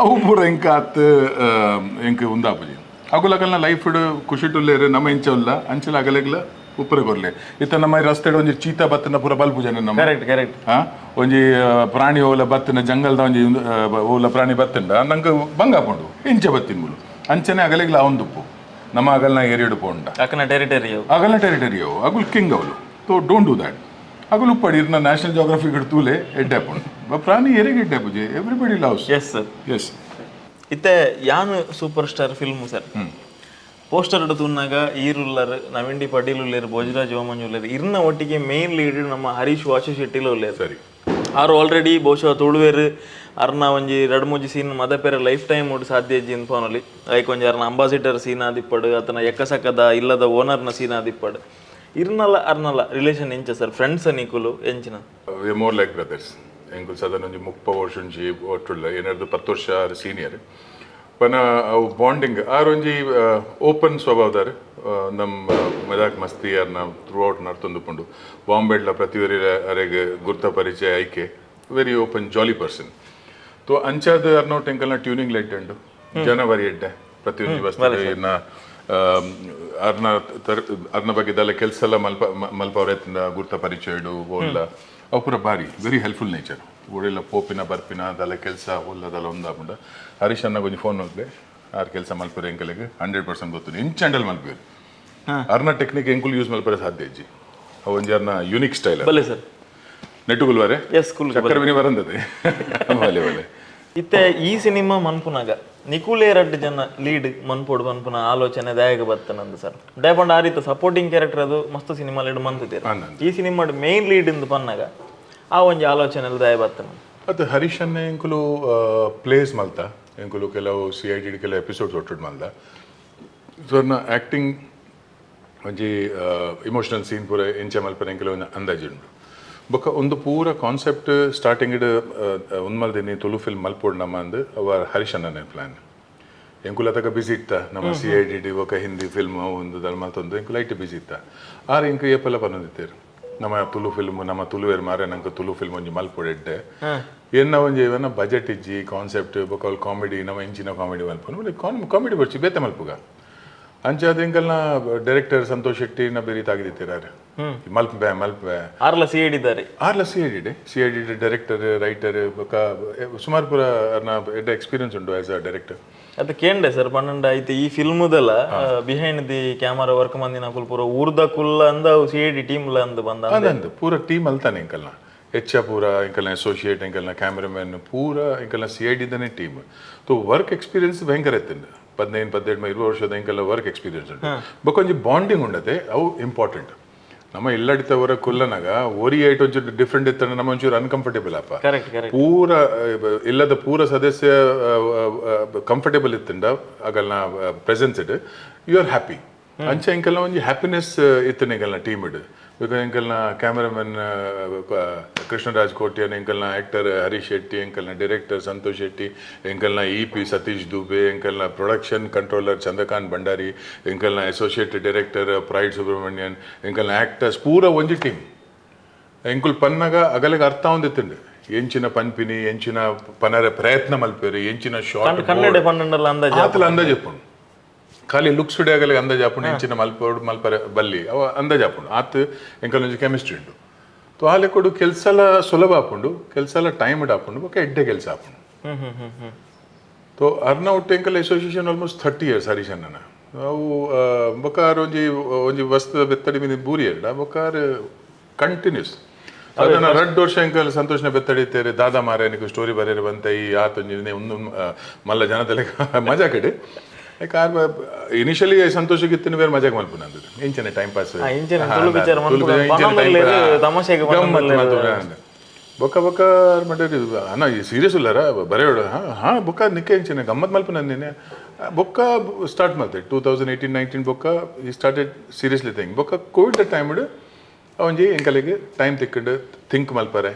ಅವು ಪೂರ ಇಂಕ ಆತ್ ಇಂಕ ಉಂದಾಪುಜಿ ಅಗುಲಕಲ್ನ ಲೈಫ್ ಖುಷಿ ಟುಲ್ಲೇರು ನಮ್ಮ ಇಂಚಲ್ಲ ಅಂಚಲ ಅಗಲೆಗ್ಲ ಉಪ್ಪರ ಕೊರ್ಲೆ ಇತ್ತ ನಮ್ಮ ರಸ್ತೆ ಒಂಜಿ ಚೀತಾ ಬತ್ತನ ಪೂರ ಬಲ್ಪುಜನ ನಮ್ಮ ಕರೆಕ್ಟ್ ಒಂಜಿ ಪ್ರಾಣಿ ಓಲ ಬತ್ತನ ಜಂಗಲ್ದ ಒಂಜಿ ಓಲ ಪ್ರಾಣಿ ಬತ್ತಂಡ ನಂಗೆ ಬಂಗಾಪುಂಡು ಇಂಚೆ ಬತ್ತಿನ ಮುಲು ಅಂಚನೆ ಅಗಲೆಗ್ಲ ಅವಂದುಪ್ಪು ನಮ್ಮ ಅಗಲ್ನ ಏರಿಯಡು ಪೋಂಡ ಅಕಲ್ನ ಟೆರಿಟರಿಯೋ ಅಗುಲ್ ಕಿಂಗ್ ಅವಳು ಸೊ ಡೋಂಟ್ ಡೂ ದ್ಯಾಟ್ ಅಗುಲ್ ಉಪ್ಪಡಿ ಇರ್ನ ನ್ಯಾಷನಲ್ ಜೋಗ್ರಫಿ ಗಿಡ ತೂಲೆ ಎಡ್ಡೆ ಪೋಂಡು ಪ್ರಾಣಿ ಏರಿಗೆ ಎಡ್ಡೆ ಪೂಜೆ everybody loves yes sir yes ಇತ್ತೆ ಯಾನ್ super star film sir poster ತುನ್ನಾಗ ಈರುಲ್ಲರ್ ನವಿಂಡಿ ಪಟೀಲ್ ಉಲ್ಲೇರು ಭೋಜರಾಜ್ ಓಮಂಜ್ ಉಲ್ಲೇರು ಇರ್ನ ಒಟ್ಟಿಗೆ ಮೇನ್ ಲೀಡ್ ನಮ್ಮ ಹರೀಶ್ ವಾಶಶೆಟ್ಟಿಲ ಉಲ್ಲೇರು ಸರಿ ಆರು ಆಲ್ರೆಡಿ ಬಹುಶಃ ತುಳುವೇರು ಅರ್ನ ಒಂಜಿ 2-3 ಸೀನ್ ಮದಪೇರ ಲೈಫ್ ಟೈಮ್ ಉಡ್ ಸಾಧ್ಯ ಇಜ್ಜಿ ಅನ್ಪೋನಲ್ಲಿ ಲೈಕ್ ಒಂಜಿ ಅರ್ನ ಅಂಬಾಸಿಡರ್ ಸೀನ್ ಆದಿಪ್ಪಡು ಆತನ ಎಕ್ಕಸಕ್ಕದ ಇಲ್ಲದ ಓನರ್ನ ಸೀನ್ ಆದಿಪ್ಪಡು ಅರ್ನಲ್ಲ ರಿಲೇಷನ್ ಎಂಚ ಸರ್ ಫ್ರೆಂಡ್ಸ್ ನಿಕುಲು ಎಂಚಿನ ಮೋರ್ ಲೈಕ್ ಬ್ರದರ್ಸ್ ಎಂಕುಲ್ ಸಾಧಾರಣ ಒಂಜಿ 30 ವರ್ಷ ಒಂಜಿ ಒಟ್ಟುಳ್ಳ ಏನಾದ್ರು 10 ವರ್ಷ ಸೀನಿಯರ್ ಪನ ಅವು ಬಾಂಡಿಂಗ್ ಆರೊಂಜಿ ಓಪನ್ ಸ್ವಭಾವದಾರು ನಮ್ಮ ಮಜಾಕ್ ಮಸ್ತಿ ಅರ್ನ ಥ್ರೂ ಔಟ್ ನಡ್ತೊಂದುಪುಂಡು ಬಾಂಬೆಡ್ಲ ಪ್ರತಿವರಿ ಅರೆಗೆ ಗುರ್ತ ಪರಿಚಯ ಐಕೆ ವೆರಿ ಓಪನ್ ಜಾಲಿ ಪರ್ಸನ್ ತೋ ಅಂಚಾದ ಅರ್ನೌಟ್ ಎಂಕಲ್ನ ಟ್ಯೂನಿಂಗ್ ಲೈಟ್ ಉಂಡು ಜನವರಿ ಎಡ್ಡೆ ಪ್ರತಿಯೊಂದು ವಸ್ತು ಅರ್ನ ಬಗ್ಗೆ ಇದೆಲ್ಲ ಕೆಲಸ ಎಲ್ಲ ಮಲ್ಪವ್ರ ಗುರ್ತ ಪರಿಚಯ ಇಡು ಓಲ್ಲ ಅವು ಪೂರ ಭಾರಿ ವೆರಿ ಹೆಲ್ಪ್ಫುಲ್ ನೇಚರ್ ಓಡೆಲ್ಲ ಪೋಪಿನ ಬರ್ಪಿನ ಅದೆಲ್ಲ ಕೆಲಸ ಒಲ್ಲದೆಲ್ಲ ಒಂದಾಪುಂಡ ಹರೀಶ್ ಅನ್ನ ಕೊಂಚ ಫೋನ್ ನೋಡ್ಲೆ ಆರು ಕೆಲಸ ಮಲ್ಪರೆ ಎಂಕಲೆಗೆ 100% ಗೊತ್ತು ಇಂಚ್ ಹ್ಯಾಂಡಲ್ ಮಲ್ಪೇರು ಅರ್ನ ಟೆಕ್ನಿಕ್ ಎಂಕುಲ್ ಯೂಸ್ ಮಲ್ಪರೆ ಸಾಧ್ಯ ಇಜ್ಜಿ ಅವೊಂಜಿ ಅರ್ನ ಯೂನಿಕ್ ಸ್ಟೈಲ್ ಬಲೆ ಸರ್ ನೆಟ್ಟುಗುಲ್ವಾರೆ ಚಕ್ಕರ್ ವಿನಿ ಬರಂದದೆ ಬಲೆ ಬಲೆ ಇತ್ತೆ ಈ ಸಿನಿಮಾ ಮನ್ಪುನಾಗ ನಿಕುಲೇ 2 ಜನ ಲೀಡ್ ಮನ್ಪೋಡು ಮನ್ಪುನ ಆಲೋಚನೆ ದಯಾಗ ಬರ್ತನಂದು ಸರ್ ಡೈಪಂಡ್ ಆ ರೀತಿ ಸಪೋರ್ಟಿಂಗ್ ಕ್ಯಾರೆಕ್ಟರ್ ಅದು ಮಸ್ತ್ ಸಿನಿಮಾ ಲೀಡ್ ಮನ್ತಿದ್ದೀರ ಈ ಸಿನಿಮಾ ಮೇನ್ ಲೀಡ್ ಇಂದು ಪನ್ನಾಗ ಆ ಒಂಜಿ ಆಲೋಚನೆ ದಯ ಬರ್ತನ ಅದು ಹರೀಶ್ ಅನ್ನ ಎಂಕುಲು ಪ್ಲೇಸ್ ಮಲ್ತ ಎಂಕುಲು ಕೆಲವು CID ಕೆಲವು ಎಪಿಸೋಡ್ಸ್ ಒಟ್ಟು ಮಲ್ದ ಸೊ ಆ್ಯಕ್ಟಿಂಗ್ ಒಂಜಿ ಇಮೋಷನಲ್ ಸೀನ್ ಪೂರ ಎಂಚ ಮಲ್ಪನ ಎಂಕಲು ಅಂದಾಜು ಉಂಟು ಬೊಕ್ಕ ಒಂದು ಪೂರ ಕಾನ್ಸೆಪ್ಟ್ ಸ್ಟಾರ್ಟಿಂಗ್ ಉನ್ಮಲ್ದಿನಿ ತುಳು ಫಿಲ್ಮ್ ಮಲ್ಪೋಡು ನಮ್ಮ ಅಂದು ಅವ ಹರೀಶ್ ಅನ್ನನೇ ಪ್ಲ್ಯಾನ್ ಎಂಕುಲ ತಕ ಬಿಸಿ ಇತ್ತ ನಮ್ಮ CID ಬೊಕ್ಕ ಹಿಂದಿ ಫಿಲ್ಮ್ ಒಂದು ದಲ್ಲಿ ಮಲ್ತೊಂದು ಎಂಕು ಲೈಟ್ ಬಿಸಿ ಇತ್ತ ಆರು ಎಂಕು ಏಪೆಲ್ಲ ಪನ್ನೊಂದಿತ್ತೇರು ನಮ್ಮ ತುಳು ಫಿಲ್ಮ್ ನಮ್ಮ ತುಳುವೇರು ಮಾರೆ ನಂಗೆ ತುಳು ಫಿಲ್ಮ್ ಒಂಜಿ ಮಲ್ಪೊಡೆಡ್ಡೆ ಎನ್ನ ಒಂಜಿ ಇವನ್ನ ಬಜೆಟ್ ಇಜ್ಜಿ ಕಾನ್ಸೆಪ್ಟ್ ಬೊಕ್ಕ ಅವ್ರು ಕಾಮಿಡಿ ನಮ್ಮ ಇಂಚಿನ ಕಾಮಿಡಿ ಮಲ್ಪೊನು ಕಾಮಿಡಿ ಬರ್ಚಿ ಬೇತೆ ಮಲ್ಪುಗ ಅಂಚಾದ ಎಂಕಲ್ನ ಡೈರೆಕ್ಟರ್ ಸಂತೋಷ್ ಶೆಟ್ಟಿನ ಬೇರೆ ತಾಗಿದಿತ್ತೀರಾರೆ ಮಲ್ಪೆ ಆರ್ಲ CID ಡೈರೆಕ್ಟರ್ ರೈಟರ್ ಬೊಕ್ಕ ಸುಮಾರು ಪೂರ ಎಡ್ಡೆ ಎಕ್ಸ್ಪೀರಿಯನ್ಸ್ ಉಂಟು ಆಸ್ ಅ ಡೈರೆಕ್ಟರ್ ಅದು ಕೇಂಡೆ ಸರ್ ಪನ್ನಂಡ ಐತೆ ಈ ಫಿಲ್ಮದಲ್ಲ ಬಿಹೈಂಡ್ ದಿ ಕ್ಯಾಮರಾ ವರ್ಕ್ ಮಂದಿನ ಕುಲ್ ಪೂರ ಊರ್ದ ಕುಲ್ಲ ಅಂದ CID ಟೀಮ್ಲ ಅಂದ ಬಂದ ಅದಂದು ಪೂರ ಟೀಮ್ ಅಲ್ತಾನೆ ಇಂಕಲ್ನ ಹೆಚ್ಚ ಪೂರ ಇಂಕಲ್ನ ಅಸೋಸಿಯೇಟ್ ಇಂಕಲ್ನ ಕ್ಯಾಮ್ರಾಮನ್ ಪೂರ ಇಂಕಲ್ನ CID ದನೇ ಟೀಮ್ ತೋ ವರ್ಕ್ ಎಕ್ಸ್ಪೀರಿಯನ್ಸ್ ಭಯಂಕರ ಇತ್ತು 15-17 ವರ್ಷದ ಇಂಕಲ್ಲ ವರ್ಕ್ ಎಕ್ಸ್ಪೀರಿಯನ್ಸ್ ಉಂಟು ಬೊಕೊಂಜಿ ಬಾಂಡಿಂಗ್ ಉಂಡತೆ ಅವು ಇಂಪಾರ್ಟೆಂಟ್ ನಮ್ಮ ಇಲ್ಲಡಿತವರ ಕುಲ್ಲನಾಗ ಓರಿ ಐಟ್ ಒಂಚೂರು ಡಿಫ್ರೆಂಟ್ ಇತ್ತ ನಮ್ಮ ಒಂಚೂರು ಅನ್ಕಂಫರ್ಟೇಬಲ್ ಅಪ್ಪ ಪೂರ ಇಲ್ಲದ ಪೂರ ಸದಸ್ಯ ಕಂಫರ್ಟೇಬಲ್ ಇತ್ತಂಡ ಆಗಲ್ನ ಪ್ರೆಸೆನ್ಸ್ ಇಡ್ ಯು ಆರ್ ಹ್ಯಾಪಿ ಅಂಚ ಇಂಕಲ್ನ ಒಂಜಿ ಹ್ಯಾಪಿನೆಸ್ ಇತ್ತು ಇಂಕಲ್ನ ಟೀಮ್ ಇಡ್ ಬಿಕಾಸ್ ಇಂಕಲ್ನ ಕ್ಯಾಮರಾಮನ್ ಕೃಷ್ಣರಾಜ್ ಕೋಟ್ಯನ್ ಇಂಕಲ್ನ ಆಕ್ಟರ್ ಹರೀಶ್ ಶೆಟ್ಟಿ ಇಂಕಲ್ನ ಡೈರೆಕ್ಟರ್ ಸಂತೋಷ್ ಶೆಟ್ಟಿ ಇಂಕಲ್ನ EP ಸತೀಶ್ ದುಬೆ ಇಂಕಲ್ನ ಪ್ರೊಡಕ್ಷನ್ ಕಂಟ್ರೋಲರ್ ಚಂದ್ರಕಾಂತ್ ಭಂಡಾರಿ ಇಂಕಲ್ನ ಅಸೋಸಿಯೇಟ್ ಡೈರೆಕ್ಟರ್ ಪ್ರೈಡ್ ಸುಬ್ರಹ್ಮಣ್ಯನ್ ಇಂಕಲ್ನ ಆಕ್ಟರ್ಸ್ ಪೂರ ಒಂಜಿ ಟೀಮ್ ಎಂಕುಲ್ ಪನ್ನಾಗ ಅಗಲಿಗೆ ಅರ್ಥ ಹೊಂದಿತ್ತಂಡು ಎಂಚಿನ ಪನ್ಪಿನಿ ಎಂಚಿನ ಪನರ ಪ್ರಯತ್ನ ಮಲ್ಪೇರಿ ಎಂಚಿನ ಶಾರ್ಟ್ ಅಂದಾಜ್ ಇಪ್ಪುಂಡು ಖಾಲಿ ಲುಕ್ಸ್ ಆಗಲಿ ಅಂದಾಜು ಹಾಕೊಂಡು ಹೆಂಚಿನ ಮಲ್ಪರೆ ಬಲ್ಲಿ ಅವ ಅಂದಾಜು ಹಾಕೊಂಡು ಆತು ಎಂಕಲ್ಲೊಂದು ಕೆಮಿಸ್ಟ್ರಿ ಉಂಟು ತೋ ಆಲೆ ಕೊಡು ಕೆಲಸಲ ಸುಲಭ ಹಾಕೊಂಡು ಕೆಲಸಲ ಟೈಮ್ ಹಾಕೊಂಡು ಬೊಕ್ಕ ಎಡ್ಡೆ ಕೆಲಸ ಹಾಕೊಂಡು ತೋ ಅರ್ನ ಒಟ್ಟು ಎಂಕಲ್ ಅಸೋಸಿಯೇಷನ್ ಆಲ್ಮೋಸ್ಟ್ 30 years ಹರೀಶ್ ಅಣ್ಣನ ಅವು ಬೊಕ್ಕಾರು ಒಂಜಿ ವಸ್ತು ಬೆತ್ತಡಿ ಮೀನು ಬೂರಿ ಎರಡ ಬೊಕ್ಕಾರು ಕಂಟಿನ್ಯೂಸ್ ಅದನ್ನ 2 ವರ್ಷ ಎಂಕಲ್ ಸಂತೋಷನ ಬೆತ್ತಡಿತೇರೆ ದಾದಾ ಮಾರೇನಿಗೆ ಸ್ಟೋರಿ ಬರೆಯರು ಬಂತ ಈ ಆತೊಂಜಿ ಒಂದು ಮಲ್ಲ ಜನದಲ್ಲಿ ಮಜಾ ಕಡೆ ಇನಿಷಿಯಲಿ ಸಂತೋಷಕ್ಕಿತ್ತು ಬೇರೆ ಮಜಾಕ್ ಮಲ್ಪು ನಂದು ಇಂಚನೆ ಟೈಮ್ ಪಾಸ್ ಬೊಕ್ಕ ಬೊಕ್ಕ ಮಾಡಿರಿ ಅಣ್ಣ ಈ ಸೀರಿಯಸ್ ಇಲ್ಲಾರ ಬರೆಯೋಡು ಹಾ ಬೊಕ್ಕ ನಿಕ್ಕೆ ಇಂಚನೆ ಗಮ್ಮತ್ ಮಲ್ಪ ನಂದಿನಿ ಬೊಕ್ಕ ಸ್ಟಾರ್ಟ್ ಮಾಡ್ತೆ 2018-19 ಬೊಕ್ಕ ಈ ಸ್ಟಾರ್ಟೆಡ್ ಸೀರಿಯಸ್ಲಿ ಥಿಂಕ್ ಬೊಕ್ಕ ಕೋವಿಡ್ ಟೈಮ್ ಇಡು ಒಂಜಿ ಎಂಕಲಿಗೆ ಟೈಮ್ ತಿಕ್ಕೊಂಡು ಥಿಂಕ್ ಮಲ್ಪರೆ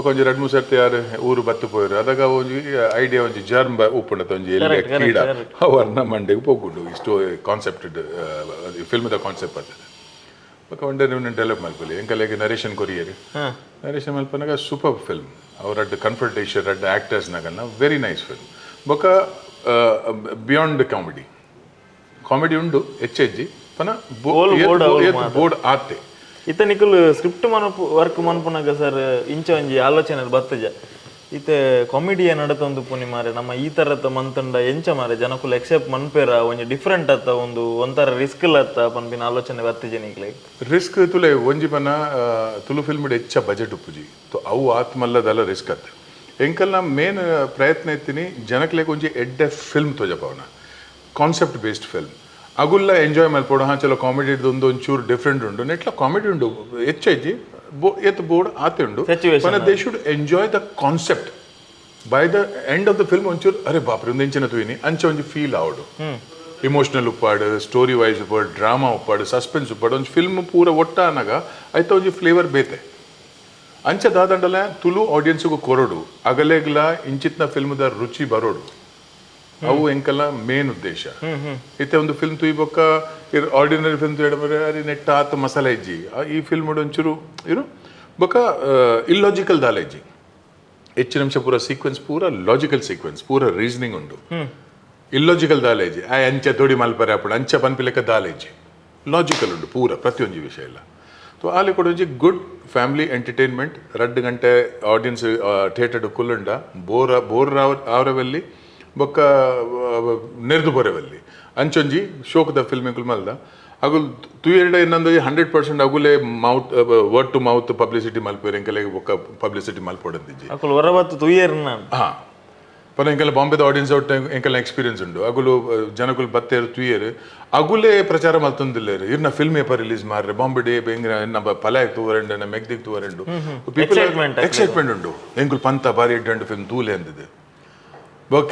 ಒಂಜಿ 2-3 ಸರ್ತಿ ಯಾರು ಊರು ಬತ್ತು ಪೋಯರು ಅದಾಗ ಒಂಜಿ ಐಡಿಯಾ ಒಂಜಿ ಜರ್ಮ್ ಉಪ್ಪುಂಡತ ಒಂಜಿ ಎಲ್ಲಿ ಕ್ರೀಡ ಅವರ್ನ ಮಂಡೆಗೆ ಹೋಗುಂಡು ಇಷ್ಟು ಕಾನ್ಸೆಪ್ಟೆಡ್ ಫಿಲ್ಮ್ದ ಕಾನ್ಸೆಪ್ಟ್ ಬರ್ತದೆ ಬೊಕ್ಕ ಒಂಡೆ ನೀವು ಡೆವಲಪ್ ಮಲ್ಪಲಿ ಎಂಕಲೆಗೆ ನರೇಶನ್ ಕೊರಿಯರಿ ನರೇಶನ್ ಮಲ್ಪನಾಗ ಸೂಪರ್ ಫಿಲ್ಮ್ ಅವ್ರ ಕನ್ಫರ್ಟೇಷನ್ 2 ಆಕ್ಟರ್ಸ್ನಾಗಲ್ಲ ವೆರಿ ನೈಸ್ ಫಿಲ್ಮ್ ಬೊಕ್ಕ ಬಿಯಾಂಡ್ ಕಾಮಿಡಿ ಉಂಡು ಹೆಚ್ಚೆಜ್ಜಿ ಪನ ಬೋರ್ಡ್ ಆತೆ ಇತ್ತ ನಿಕುಲು ಸ್ಕ್ರಿಪ್ಟ್ ವರ್ಕ್ ಮನ್ಪುನಾಗ ಸರ್ ಇಂಚ ಒಂಜಿ ಆಲೋಚನೆ ಬರ್ತಜ ಇತ್ತೆ ಕಾಮಿಡಿಯ ನಡತೊಂದು ಪುನಿ ಮಾರೆ ನಮ್ಮ ಈ ಥರದ ಮಂತಂಡ ಎಂಚ ಮಾರೆ ಜನಕುಲು ಎಕ್ಸೆಪ್ಟ್ ಮನ್ಪೇರ ಒಂಜಿ ಡಿಫ್ರೆಂಟ್ ಅತ್ತ ಒಂಥರ ರಿಸ್ಕ್ ಅತ್ತ ಪನ್ಪಿನ ಆಲೋಚನೆ ಬರ್ತಜೆ ನಿಕ್ಲೆ ರಿಸ್ಕ್ ತುಲೆ ಒಂಜಿ ಪನ ತುಳು ಫಿಲ್ಮ್ ಹೆಚ್ಚ ಬಜೆಟ್ ಉಪ್ಪುಜಿ ಅವು ಆತ್ಮಲ್ಲದಲ್ಲ ರಿಸ್ಕ್ ಅತ್ತ ಎಂಕಲ್ನ ಮೇನ್ ಪ್ರಯತ್ನ ಎತ್ತೀನಿ ಜನಕ್ಲೆಗ್ ಒಂಜಿ ಎಡ್ಡೆ ಫಿಲ್ಮ್ ತೋಜಪವನ ಕಾನ್ಸೆಪ್ಟ್ ಬೇಸ್ಡ್ ಫಿಲ್ಮ್ ಅಗುಲ್ಲ ಎಂಜಾಯ್ ಮಲ್ಪೋಡು ಹಾಂ ಚಲೋ ಕಾಮಿಡಿ ಒಂಚೂರು ಡಿಫ್ರೆಂಟ್ ಉಂಡು ನೆಟ್ಲ ಕಾಮಿಡಿ ಉಂಡು ಹೆಚ್ಚೈಜಿ ಎತ್ ಬೋರ್ಡ್ ಆತೆ ಉಂಡು they should enjoy the concept by the end of the film ಒಂಚೂರು ಅರೆ ಬಾಪ್ರೆ ಒಂದು ಎಂಚಿನ ತೂಯಿನಿ ಅಂಚ ಒಂಜಿ ಫೀಲ್ ಆವಡು ಇಮೋಷನಲ್ ಉಪ್ಪಾಡು ಸ್ಟೋರಿ ವೈಸ್ ಉಪ್ಪಾಡು ಡ್ರಾಮಾ ಉಪ್ಪಾಡು ಸಸ್ಪೆನ್ಸ್ ಉಪ್ಪಾಡು ಒಂದು ಫಿಲ್ಮ್ ಪೂರ ಒಟ್ಟ ಅನ್ನಾಗ ಆಯ್ತಾ ಒಂಜಿ ಫ್ಲೇವರ್ ಬೇತೆ ಅಂಚ ದಾದಂಡಲ ತುಳು ಆಡಿಯನ್ಸ್ಗೂ ಕೊರೋಡು ಅಗಲೆಗ್ಲ ಇಂಚಿತ್ನ ಫಿಲ್ಮ್ದ ರುಚಿ ಬರೋಡು ಅವು ಎಂಕಲ್ಲ ಮೇನ್ ಉದ್ದೇಶ ಇತ್ತೆ ಒಂದು ಫಿಲ್ಮ್ ತುಯ್ಬೊಕ್ಕ ಆರ್ಡಿನರಿ ಫಿಲ್ಮ್ ತುಯ್ಯಡಬರೆ ಅರೆ ನೆಟ್ಟ ಆತ ಮಸಾಲೆ ಇಜ್ಜಿ ಈ ಫಿಲ್ಮ್ ಒಂಚೂರು ಇರು ಬೊಕ್ಕ ಇಲ್ಲಾಜಿಕಲ್ ದಾಲ ಇಜ್ಜಿ ಹೆಚ್ಚಿನ ನಿಮಿಷ ಪೂರ ಸೀಕ್ವೆನ್ಸ್ ಪೂರ ಲಾಜಿಕಲ್ ಸೀಕ್ವೆನ್ಸ್ ಪೂರ ರೀಸನಿಂಗ್ ಉಂಡು ಇಲ್ಲಾಜಿಕಲ್ ದಾಲ ಇಜ್ಜಿ ಅಂಚ ತೋಡಿ ಮಲ್ಪರೆ ಅಪ್ಪಡು ಅಂಚ ಪನ್ಪಿಲೆಕ್ಕ ದಾಲ ಇಜ್ಜಿ ಲಾಜಿಕಲ್ ಉಂಡು ಪೂರ ಪ್ರತಿಯೊಂದು ವಿಷಯ ಇಲ್ಲ ಸೊ ಆಲೆ ಕೊಡೊಂಜಿ ಗುಡ್ ಫ್ಯಾಮಿಲಿ ಎಂಟರ್ಟೈನ್ಮೆಂಟ್ 2 ಗಂಟೆ ಆಡಿಯನ್ಸ್ ಥಿಯೇಟರ್ ಕುಲ್ಲುಂಡ ಬೋರ್ ಅವರವಲ್ಲಿ ಬೊಕ್ಕ ನೆರೆದು ಬರೋವಲ್ಲಿ ಅಂಚೊಂಜಿ ಶೋಕದ ಫಿಲ್ಮ್ ಎಂಕುಲು ಮಲ್ದ ಅಗುಲ್ ತುಯೆರಡ ಇನ್ನೊಂದು 100% ಅಗುಲೆ mouth word to mouth publicity ಮಲ್ಪೇರು ಎಂಕಲೆಗೆ ಬೊಕ್ಕ ಪಬ್ಲಿಸಿಟಿ ಮಲ್ಪೊಡಂದಿಜ್ಜಿ ಹಾ ಪನ ಎಂಕಲ್ಲ ಬಾಂಬೆದ ಆಡಿಯನ್ಸ್ ಒಟ್ಟು ಎಂಕಲ್ಲ ಎಕ್ಸ್ಪೀರಿಯನ್ಸ್ ಉಂಡು ಅಗುಲು ಜನಗಳು ಬತ್ತೇರು ತುಯೇರು ಅಗುಲೇ ಪ್ರಚಾರ ಮಲ್ತೊಂದಿಲ್ಲೇರು ಇರ್ನ ಫಿಲ್ಮ್ ಏಪರ್ ರಿಲೀಸ್ ಮಾರ್ರೆ ಬಾಂಬೆ ಡೇ ಬೆಂಗ್ರ ನಮ್ಮ ಪಲಾಯಕ್ ತೂವರೆಂಡು ನಮ್ಮ ಮೆಗ್ದಿಗೆ ತೂವರೆಂಡು ಪೀಪಲ್ ಎಕ್ಸೈಟ್ಮೆಂಟ್ ಉಂಡು ಎಂಕುಲು ಪಂತ ಬಾರಿ ಎಡ್ಡಂಡು ಫಿಲ್ಮ್ ತೂಲೆ ಅಂದಿದೆ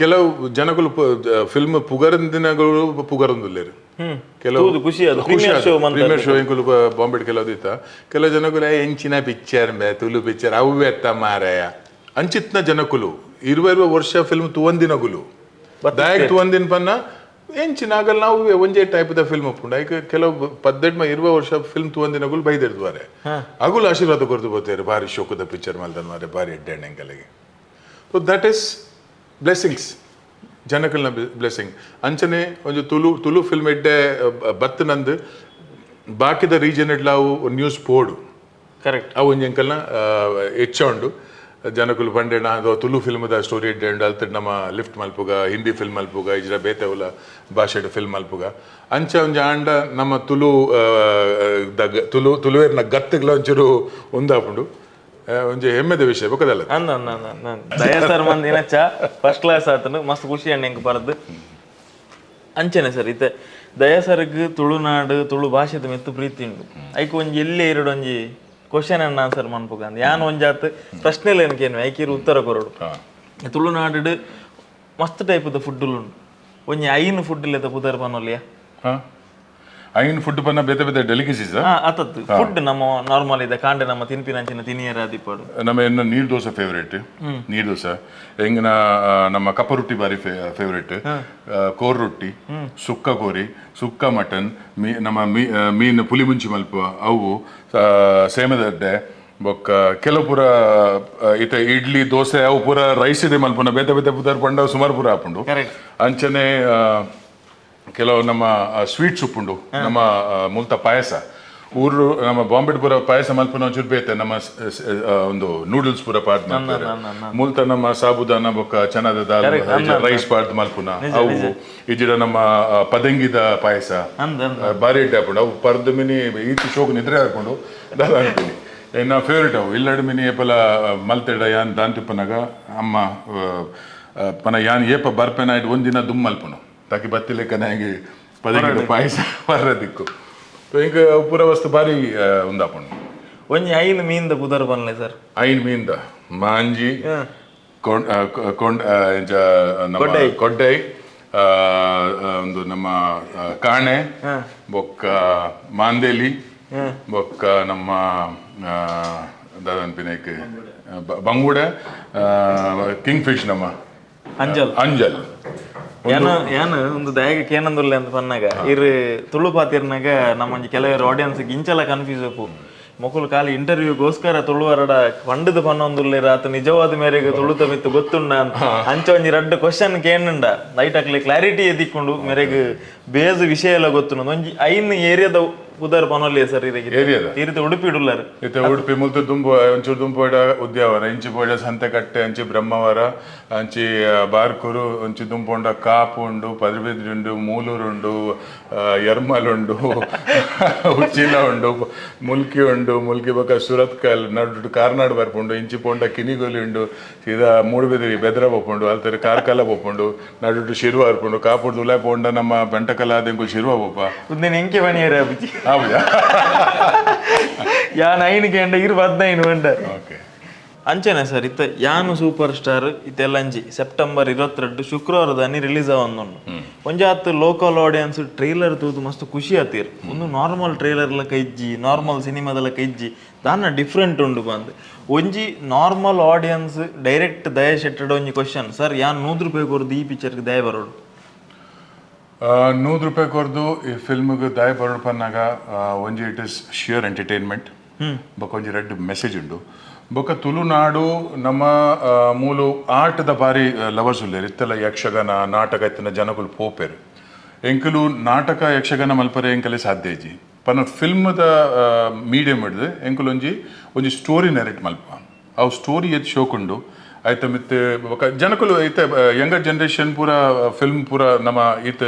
ಕೆಲವು ಜನಗಳು ಫಿಲ್ಮ್ ಪುಗರಂದಿನಗಳು ಪುಗರೊಂದಿಲ್ಲೇರು ಕೆಲವು ಪ್ರೀಮಿಯರ್ ಶೋ ಎಂಕುಲು ಬಾಂಬೆ ಕೆಲವು ಇತ್ತ ಕೆಲವು ಜನಗಳು ಎಂಚಿನ ಪಿಕ್ಚರ್ ತುಳು ಪಿಕ್ಚರ್ ಅವು ಎತ್ತ ಮಾರಾಯ ಅಂಚಿತ್ನ ಜನಕುಲು 20 ವರ್ಷ ಫಿಲ್ಮ್ ತುವಂದಿನಗುಲು ದಾಯಕ್ ತುವಂದಿನ ಪನ್ನ ಎಂಚಿನಾಗಲ್ ನಾವು ಒಂಜೇ ಟೈಪ್ ದ ಫಿಲ್ಮ್ ಒಪ್ಪುಂಡು ಐಕ್ ಕೆಲವು 18-20 ವರ್ಷ ಫಿಲ್ಮ್ ತುವಂದಿನಗುಲು ಬೈದಿರ್ದುವಾರೆ ಅಗುಲು ಆಶೀರ್ವಾದ ಕೊರ್ದು ಬೋತೇರು ಭಾರಿ ಶೋಕದ ಪಿಕ್ಚರ್ ಮಲ್ದನ್ ಮಾರೆ ಭಾರಿ ಎಡ್ಡೆ ಎಂಕಲೆಗೆ ಸೊ ದಟ್ ಈಸ್ ಬ್ಲೆಸ್ಸಿಂಗ್ಸ್ ಜನಕಲ್ನ ಬ್ಲೆಸ್ಸಿಂಗ್ ಅಂಚನೆ ಒಂದು ತುಳು ಫಿಲ್ಮ್ ಎಡ್ಡೆ ಬತ್ತು ನಂದು ಬಾಕಿದ ರೀಜನ್ ಎಡ್ಲ ಅವು ನ್ಯೂಸ್ ಪೋಡು ಕರೆಕ್ಟ್ ಅವು ಒಂಜಿ ಎಂಕಲ್ನ ಹೆಚ್ಚ ಉಂಡು ಜನಕುಲು ಪಂಡೆನ ಅದು ತುಳು ಫಿಲ್ಮ್ದ ಸ್ಟೋರಿ ಇಡ್ಡೆ ಅಲ್ತಡ್ ನಮ್ಮ ಲಿಫ್ಟ್ ಮಲ್ಪುಗ ಹಿಂದಿ ಫಿಲ್ಮ್ ಮಲ್ಪುಗ ಇಜ್ರ ಬೇತೆವುಲ ಭಾಷೆಡ್ ಫಿಲ್ಮ್ ಮಲ್ಪುಗ ಅಂಚ ಒಂಜಿ ಆಂಡ ನಮ್ಮ ತುಳುವೇರ್ನ ಗತ್ತಗ್ಲ ಒಂಚೂರು ಉಂದಾಪುಂಡು ಒಂಜಿ ಹೆಮ್ಮೆದ ವಿಷಯ ಬೊಕದಲ್ಲ ದಯಾ ಸರ್ ಮಂದಿ ಏನಚ್ಚ ಫಸ್ಟ್ ಕ್ಲಾಸ್ ಆತನು ಮಸ್ತ್ ಖುಷಿ ಅಂಡ್ ಹೆಂಗೆ ಬರದು ಅಂಚನೆ ಸರ್ ಇತ್ತೆ ದಯಾ ಸರ್ಗ್ ತುಳುನಾಡು ತುಳು ಭಾಷೆದ ಮೆತ್ತು ಪ್ರೀತಿ ಉಂಡು ಐಕ್ ಒಂಜಿ ಎಲ್ಲೇ ಇರಡು ಒಂಜಿ ಕ್ವಶನ್ ಅಂಡ್ ಆನ್ಸರ್ ಮನ್ಪುಗ ಅಂದ್ ಯಾನ್ ಒಂಜಾತ್ ಪ್ರಶ್ನೆಲ್ ಏನಕೇನು ಐಕಿರು ಉತ್ತರ ಕೊರಡು ತುಳುನಾಡು ಮಸ್ತ್ ಟೈಪ್ದ ಫುಡ್ ಉಂಡು ಒಂಜಿ ಐನ್ ಫುಡ್ ಇಲ್ಲದ ಪುದರ್ ಪನೊಲಿಯಾ ಐನ್ ಫುಡ್ ಪನ್ನ ಬೇತೆ ಬೇತೆ ಡೆಲಿಕಸೀಸ್ ಅತತ್ ಫುಡ್ ನಮ್ಮ ನಾರ್ಮಲ್ ಇದೆ ಕಾಂಡೆ ನಮ್ಮ ತಿನ್ಪಿನಂಚಿನ ತಿನಿಯರ ದಿಪ್ಪಡು ನಮ್ಮ ಎನ್ನ ನೀರ್ ದೋಸೆ ಫೇವರೇಟ್ ನೀರ್ ದೋಸೆ ಹೆಂಗಿನ ನಮ್ಮ ಕಪ್ಪ ರೊಟ್ಟಿ ಬಾರಿ ಫೇವರೇಟ್ ಕೋರ್ ರೊಟ್ಟಿ ಸುಕ್ಕ ಕೋರಿ ಸುಕ್ಕ ಮಟನ್ ನಮ್ಮ ಮೀನ್ ಪುಲಿ ಮುಂಚಿ ಮಲ್ಪ ಅವು ಸೇಮದಡ್ಡೆ ಬೊಕ್ಕ ಕೆಲವು ಪೂರ ಇತ ಇಡ್ಲಿ ದೋಸೆ ಅವು ಪೂರ ರೈಸ್ ಇದೆ ಮಲ್ಪನ ಬೇತೆ ಬೇತೆ ಪುದರ್ ಪಂಡ ಸುಮಾರು ಪೂರ ಹಾಪುಂಡು ಅಂಚನೆ ಕೆಲವು ನಮ್ಮ ಸ್ವೀಟ್ಸ್ ಉಪ್ಪುಂಡು ನಮ್ಮ ಮುಲ್ತ ಪಾಯಸ ಊರು ನಮ್ಮ ಬಾಂಬೆಡ್ ಪೂರ ಪಾಯಸ ಮಲ್ಪನ ಒಂಚೂರು ಬೇತೆ ನಮ್ಮ ಒಂದು ನೂಡಲ್ಸ್ ಪೂರ ಪಾರ್ಟ್ ಮಾಡ್ತಾರೆ ಮುಲ್ತ ನಮ್ಮ ಸಾಬುದಾನ ಬೊಕ್ಕ ಚನದ ದಾಲ್ ರೈಸ್ ಪಾರ್ಟ್ ಮಲ್ಪುನ ಅವು ಇಜಿಡ ನಮ್ಮ ಪದಂಗಿದ ಪಾಯಸ ಬಾರಿ ಇಡ್ಡೆ ಹಾಕೊಂಡು ಅವು ಪರ್ದ ಮಿನಿ ಈಚೆ ಶೋಕ್ ನಿದ್ರೆ ಹಾಕೊಂಡು ದಾಲ್ ಅನ್ತೀನಿ ನಾ ಫೇವ್ರೇಟ್ ಅವು ಇಲ್ಲಡ್ ಮಿನಿ ಏಪಲ ಮಲ್ತೆಡ ಯಾನ್ ದಾಂತಿಪ್ಪನಾಗ ಅಮ್ಮ ಪನ ಯಾನ್ ಏಪ ಬರ್ಪೆನ ಇಡ್ ಒಂದಿನ ದುಮ್ ಮಲ್ಪುನು ತಾಕಿ ಬತ್ತಿಲೆಕ್ಕನೆ ಹಂಗೆ ಪದಗಿಡ ಪಾಯಸ ಬರದಿಕ್ಕು ಹಿಂಗೆ ಪೂರ ವಸ್ತು ಬಾರಿ ಉಂದಾಪುಂಡು ಒಂಜಿ ಐನ್ ಮೀನ್ದ ಪುದರ್ ಬನ್ಲೆ ಸರ್ ಐನ್ ಮೀನ್ದ ಮಾಂಜಿ ಕೊಡ್ಡೈ ಒಂದು ನಮ್ಮ ಕಾಣೆ ಬೊಕ್ಕ ಮಾಂದೇಲಿ ಬೊಕ್ಕ ನಮ್ಮ ದಾದನ್ಪಿನೈಕ್ ಬಂಗುಡ ಕಿಂಗ್ ಫಿಶ್ ನಮ್ಮ ಅಂಜಲ್ ಏನು ಒಂದು ದಯಗೆ ಏನಂದಿಲ್ಲ ಅಂತ ಪನ್ನಾಗ ಇರು ತುಳು ಪಾತಿರ್ನಾಗ ನಮ್ಮ ಕೆಲವರು ಆಡಿಯನ್ಸ್ಗೆ ಇಂಚೆಲ್ಲ ಕನ್ಫ್ಯೂಸ್ ಆಪು ಮಕ್ಕಳು ಖಾಲಿ ಇಂಟರ್ವ್ಯೂಗೋಸ್ಕರ ತುಳುವರಡ ಪಂಡದ ಪನ್ನೊಂದುಲ್ಲೇರ ಆತ ನಿಜವಾದ ಮೇರೆಗೆ ತುಳುತ ಮಿತ್ತು ಗೊತ್ತುಂಡ ಅಂಚ ಒಂಜಿ ರಡ್ಡು ಕ್ವಶನ್ ಕೇನುಂಡ ಲೈಟ್ ಹಾಕ್ಲಿ ಕ್ಲಾರಿಟಿ ಎದಿಕ್ಕೊಂಡು ಮೇರೆಗೆ ಬೇಸ್ ವಿಷಯ ಎಲ್ಲ ಗೊತ್ತು ಒಂಜಿ ಐನ್ ಏರಿಯಾದ ಪುದರ್ ಪನೊಲ್ಲಿ ಸರ್ ಇರಿತ ಉಡುಪಿ ಇಡುಲ್ಲಾರ ಉಡುಪಿ ಮುಲ್ತು ದುಂಬು ಒಂಚೂರು ದುಂಬೋಡ ಉದ್ಯಾವರ ಇಂಚಿ ಬೋಡ ಸಂತೆಕಟ್ಟೆ ಅಂಚಿ ಬ್ರಹ್ಮವರ ಅಂಚಿ ಬಾರ್ಕೂರು ಒಂಚಿ ದುಂಪುಂಡ ಕಾಪು ಉಂಡು ಪದರ್ಬಿದ್ರಿ ಉಂಡು ಮೂಲೂರು ಉಂಡು ಯರ್ಮಲ್ ಉಂಡು ಉಚ್ಚಿಲ ಉಂಡು ಮುಲ್ಕಿ ಉಂಡು ಮುಲ್ಕಿ ಬೊಕ್ಕ ಸುರತ್ಕಲ್ ನಡು ಕಾರ್ನಾಡು ಬರ್ಪುಂಡು ಇಂಚಿ ಪೋಂಡ ಕಿನಿಗೋಲಿ ಉಂಡು ಸೀದಾ ಮೂಡುಬಿದಿರಿ ಬೆದ್ರ ಬೊಪ್ಪುಂಡು ಅಲ್ತರಿ ಕಾರ್ಕಲ ಬೊಪ್ಪುಂಡು ನಡು ಶಿರ್ವ ಬರ್ಪುಂಡು ಕಾಪುಡು ಉಲಾಯ್ ಪೋಂಡ ನಮ್ಮ ಬೆಂಟಕಲ ಅದೆಂಕು ಶಿರ್ವ ಬೊಪ್ಪ ಎಂಕೆ ಬನಿಯರ ಅಭಿಜಿ ಹೌದಾ ಯಾನ್ ಐನಿಗೆ ಎಂಡ ಇರು 15 ವೆಂಡ ಅಂಚನೆ ಸರ್ ಇತ್ತ ಯಾನು ಸೂಪರ್ ಸ್ಟಾರ್ ಇತ್ತೆಲ್ಲಂಜಿ ಸೆಪ್ಟೆಂಬರ್ 22 ಶುಕ್ರವಾರದನಿ ರಿಲೀಸ್ ಆವೊಂದುಂಡು ಒಂಜಾತ್ ಲೋಕಲ್ ಆಡಿಯನ್ಸ್ ಟ್ರೈಲರ್ ತೂದು ಮಸ್ತ್ ಖುಷಿ ಆತೀರ್ ಒಂದು ನಾರ್ಮಲ್ ಟ್ರೈಲರ್ ಲಕ ಇಜ್ಜಿ ನಾರ್ಮಲ್ ಸಿನಿಮಾದಲಕ ಇಜ್ಜಿ ದಾನ ಡಿಫ್ರೆಂಟ್ ಉಂಡು ಬಂದ್ ಒಂಜಿ ನಾರ್ಮಲ್ ಆಡಿಯನ್ಸ್ ಡೈರೆಕ್ಟ್ ದಯ ಶೆಟ್ಟಡ ಒಂಜಿ ಕ್ವಶನ್ ಸರ್ ಯಾನ್ 100 ರೂಪಾಯಿ ಕೊರ್ದು ಈ ಪಿಕ್ಚರ್ಗೆ ದಯ ಬರೋಡು 100 ರೂಪಾಯಿ ಕೊರ್ದು ಈ ಫಿಲ್ಮ್ಗೆ ದಯ ಬರೋಡು ಪನ್ನಾಗ ಒಂಜಿ ಇಟ್ ಇಸ್ ಶ್ಯೂರ್ ಎಂಟರ್ಟೈನ್ಮೆಂಟ್ ಬೊಕ್ಕ ಒಂಜಿ ರೆಡ್ ಮೆಸೇಜ್ ಉಂಡು ಬೊಕ್ಕ ತುಳುನಾಡು ನಮ್ಮ ಮೂಲು ಆರ್ಟ್ದ ಬಾರಿ ಲವರ್ಸ್ ಉಲ್ಲೇರು ಇತ್ತೆಲ್ಲ ಯಕ್ಷಗಾನ ನಾಟಕ ಇತ್ತಿನ ಜನಗಳು ಪೋಪೆರು ಎಂಕಲು ನಾಟಕ ಯಕ್ಷಗಾನ ಮಲ್ಪರೆ ಎಂಕಲೆ ಸಾಧ್ಯ ಇಜ್ಜಿ ಪನ್ನ ಫಿಲ್ಮ್ದ ಮೀಡಿಯಮ್ ಹಿಡ್ದು ಎಂಕಲು ಒಂಜಿ ಸ್ಟೋರಿ ನೆರೆಟ್ ಮಲ್ಪ ಅವು ಸ್ಟೋರಿ ಎದ್ದು ಶೋಕುಂಡು ಆಯ್ತು ಮತ್ತೆ ಜನಕುಲು ಐತೆ ಯಂಗರ್ ಜನರೇಷನ್ ಪೂರ ಫಿಲ್ಮ್ ಪೂರ ನಮ್ಮ ಈತ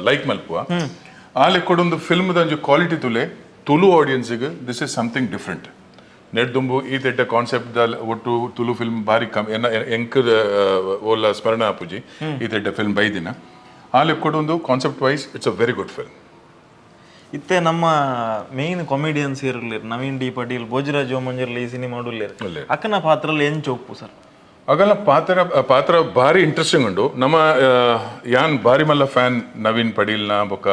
ಲೈಕ್ ಮಲ್ಪುವ ಆಲೆ ಕೊಡೊಂದು ಫಿಲ್ಮ್ದ ಒಂಜಿ ಕ್ವಾಲಿಟಿ ತುಲೆ ತುಳು ಆಡಿಯನ್ಸಿಗೆ ದಿಸ್ ಇಸ್ ಸಮಥಿಂಗ್ ಡಿಫ್ರೆಂಟ್ ನೆಡ್ದುಂಬು ಈತೆಡ್ಡ ಕಾನ್ಸೆಪ್ಟ್ ಒಟ್ಟು ತುಳು ಫಿಲ್ಮ್ ಬಾರಿ ಎಂಕ್ ಓಲ್ಲ ಸ್ಮರಣ ಆಪುಜಿ ಈತೆಡ್ಡ ಫಿಲ್ಮ್ ಬೈದಿನ ಆಲೆ ಕೊಡೊಂದು concept wise it's a very good film ಇತ್ತೆ ನಮ್ಮ ಮೇನ್ ಕಾಮಿಡಿಯನ್ಸ್ ಇರಲಿರು ನವೀನ್ ಡಿ ಪಾಟೀಲ್ ಭೋಜರಾಜ್ ಮಂಜರ್ಲಿ ಈ ಸಿನಿಮಾ ಉಳ್ಳೇರು ಅಕ್ಕನ ಪಾತ್ರಲ್ಲಿ ಏನ್ ಚೌಕು ಸರ್ ಆಗಲ್ಲ ಪಾತ್ರ ಭಾರಿ ಇಂಟ್ರೆಸ್ಟಿಂಗ್ ಉಂಡು ನಮ್ಮ ಯಾನ್ ಭಾರಿ ಮಲ್ಲ ಫ್ಯಾನ್ ನವೀನ್ ಪಡೀಲ್ನ ಬೊಕ್ಕ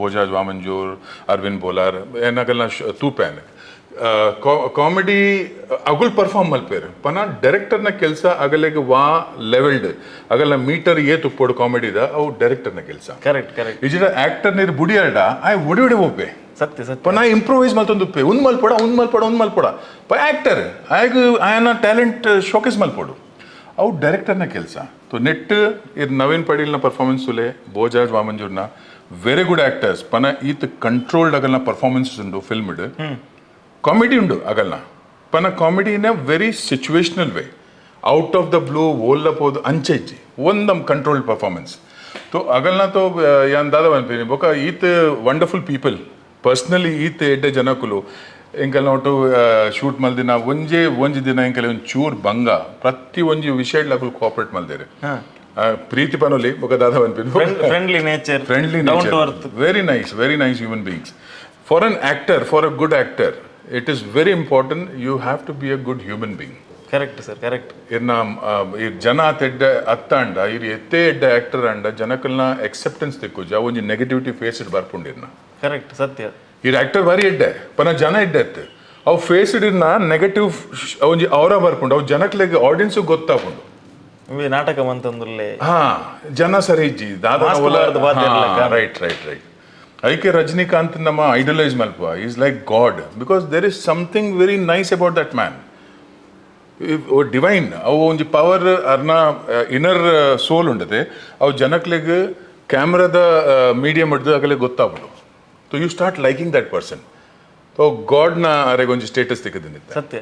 ಭೋಜರಾಜ್ ವಾಮಂಜೂರ್ ಅರವಿಂದ್ ಬೋಲಾರ್ ಏನಾಗಲ್ಲ ತೂ ಫ್ಯಾನ್ ಕಾಮಿಡಿ ಅಗುಲ್ ಪರ್ಫಾರ್ಮ್ ಮಲ್ಪೇರು ಪನ ಡೈರೆಕ್ಟರ್ನ ಕೆಲಸ ಅಗಲೆಗೆ ವಾ ಲೆವೆಲ್ಡ್ ಅಗಲ ಮೀಟರ್ ತುಪ್ಪೋಡು ಕಾಮಿಡಿದ ಅವು ಡೈರೆಕ್ಟರ್ನ ಕೆಲಸ ಕರೆಕ್ಟ್ ಇಜಿಡ ಆಕ್ಟರ್ ನೀರು ಬುಡಿಯಾಡ ಆಯ್ ಒಡಿ ಒಪ್ಪೆ ಸತ್ಯ ಪನ ಇಂಪ್ರೂವೈಸ್ ಮಲ್ತೊಂದುಪ್ಪೆ ಒಂದ್ ಮಲ್ಪೊಡ ಪ ಆಕ್ಟರ್ ಆಯನ ಟ್ಯಾಲೆಂಟ್ ಶೋಕೇಸ್ ಮಲ್ಪೊಡು ಅವು ಡೈರೆಕ್ಟರ್ನ ಕೆಲಸ ನೆಟ್ ಇದು ನವೀನ್ ಪಡೀಲ್ನ ಪರ್ಫಾರ್ಮೆನ್ಸ್ ಉಲೆ ಭೋಜರಾಜ್ ವಾಮಂಜೂರ್ನ ವೆರಿ ಗುಡ್ ಆಕ್ಟರ್ಸ್ ಪನ ಈತ್ ಕಂಟ್ರೋಲ್ಡ್ ಅಗಲ್ನ ಪರ್ಫಾರ್ಮೆನ್ಸ್ ಉಂಡು ಫಿಲ್ಮ್ ಕಾಮಿಡಿ ಉಂಡು ಆಗಲ್ನ ಪನ comedy in a very situational way out of the blue ಓಲ್ಲಪೋದು ಅಂಚೆಜ್ಜಿ ಒಂದಮ್ ಕಂಟ್ರೋಲ್ಡ್ ಪರ್ಫಾರ್ಮೆನ್ಸ್ तो अगलना तो यान दादा अनिपिनी बोका ईत वंडरफुल पीपल पर्सनली ईत एड्डे जनकुलु इंकल नोटु शूट मल्दिना ಒಂಜಿ ದಿನ ಇಂಕಲೆ ಒಂಚೂರು ಭಂಗ ಪ್ರತಿ ಒಂಜಿ ವಿಷಯಡ್ಲಕುಲು ಕೋಆಪರೇಟ್ ಮಲ್ದೇರೆ ಪ್ರೀತಿ ಪನೊಲಿ ಬೊಕ ದಾದ ಅನ್ಪಿನಿ friendly nature down to earth very nice human beings for an actor for a good actor it is very important you have to be a good human being correct sir correct ಇರ್ನ ಈ ಜನ ತೆಡ್ಡ ಅತ್ತಂಡ ಇರ್ ಎತ್ತೇ ಎಡ್ಡ actor ಅಂಡ ಜನಕಲ್ನ acceptance ತೆಕ್ಕುಜ ಒಂಜಿ negativity face ಇಡ್ ಬರ್ಪುಂಡಿರ್ನ correct ಸತ್ಯ ಈ actor ಬಾರಿ ಎಡ್ಡೆ ಪನ ಜನ ಎಡ್ಡೆತ್ತು ಅವು ಫೇಸ್ ಇಡಿರ್ನ ನೆಗೆಟಿವ್ ಒಂಜಿ ಅವರ ಬರ್ಪುಂಡು ಅವು ಜನಕ್ಲೆಗ್ ಆಡಿಯನ್ಸ್ ಗೊತ್ತಾಪುಂಡು ನಾಟಕ ಮಂತಂದುಲ್ಲೆ ಹಾ ಜನ ಸರಿ ಇಜ್ಜಿ ದಾದ ರೈಟ್ ಐಕೆ ರಜನಿಕಾಂತ್ ನಮ್ಮ ಐಡಲೈಸ್ ಮಲ್ಪ is like god because there is something very nice about that man divine ಅವು ಒಂಜಿ ಪವರ್ ಅರ್ನ ಇನ್ನರ್ ಸೋಲ್ ಉಂಡದೆ ಅವು ಜನಕ್ಲೆಗ್ ಕ್ಯಾಮ್ರಾದ ಮೀಡಿಯಮ್ ಹಿಡ್ದು ಆಗಲೇ ಗೊತ್ತಾಗ್ಬಿಡು so you start liking that person so ಗಾಡ್ನ ಅರೆಗೆ ಒಂಜಿ ಸ್ಟೇಟಸ್ ತೆಗೆದಿದ್ದೆ ಸತ್ಯ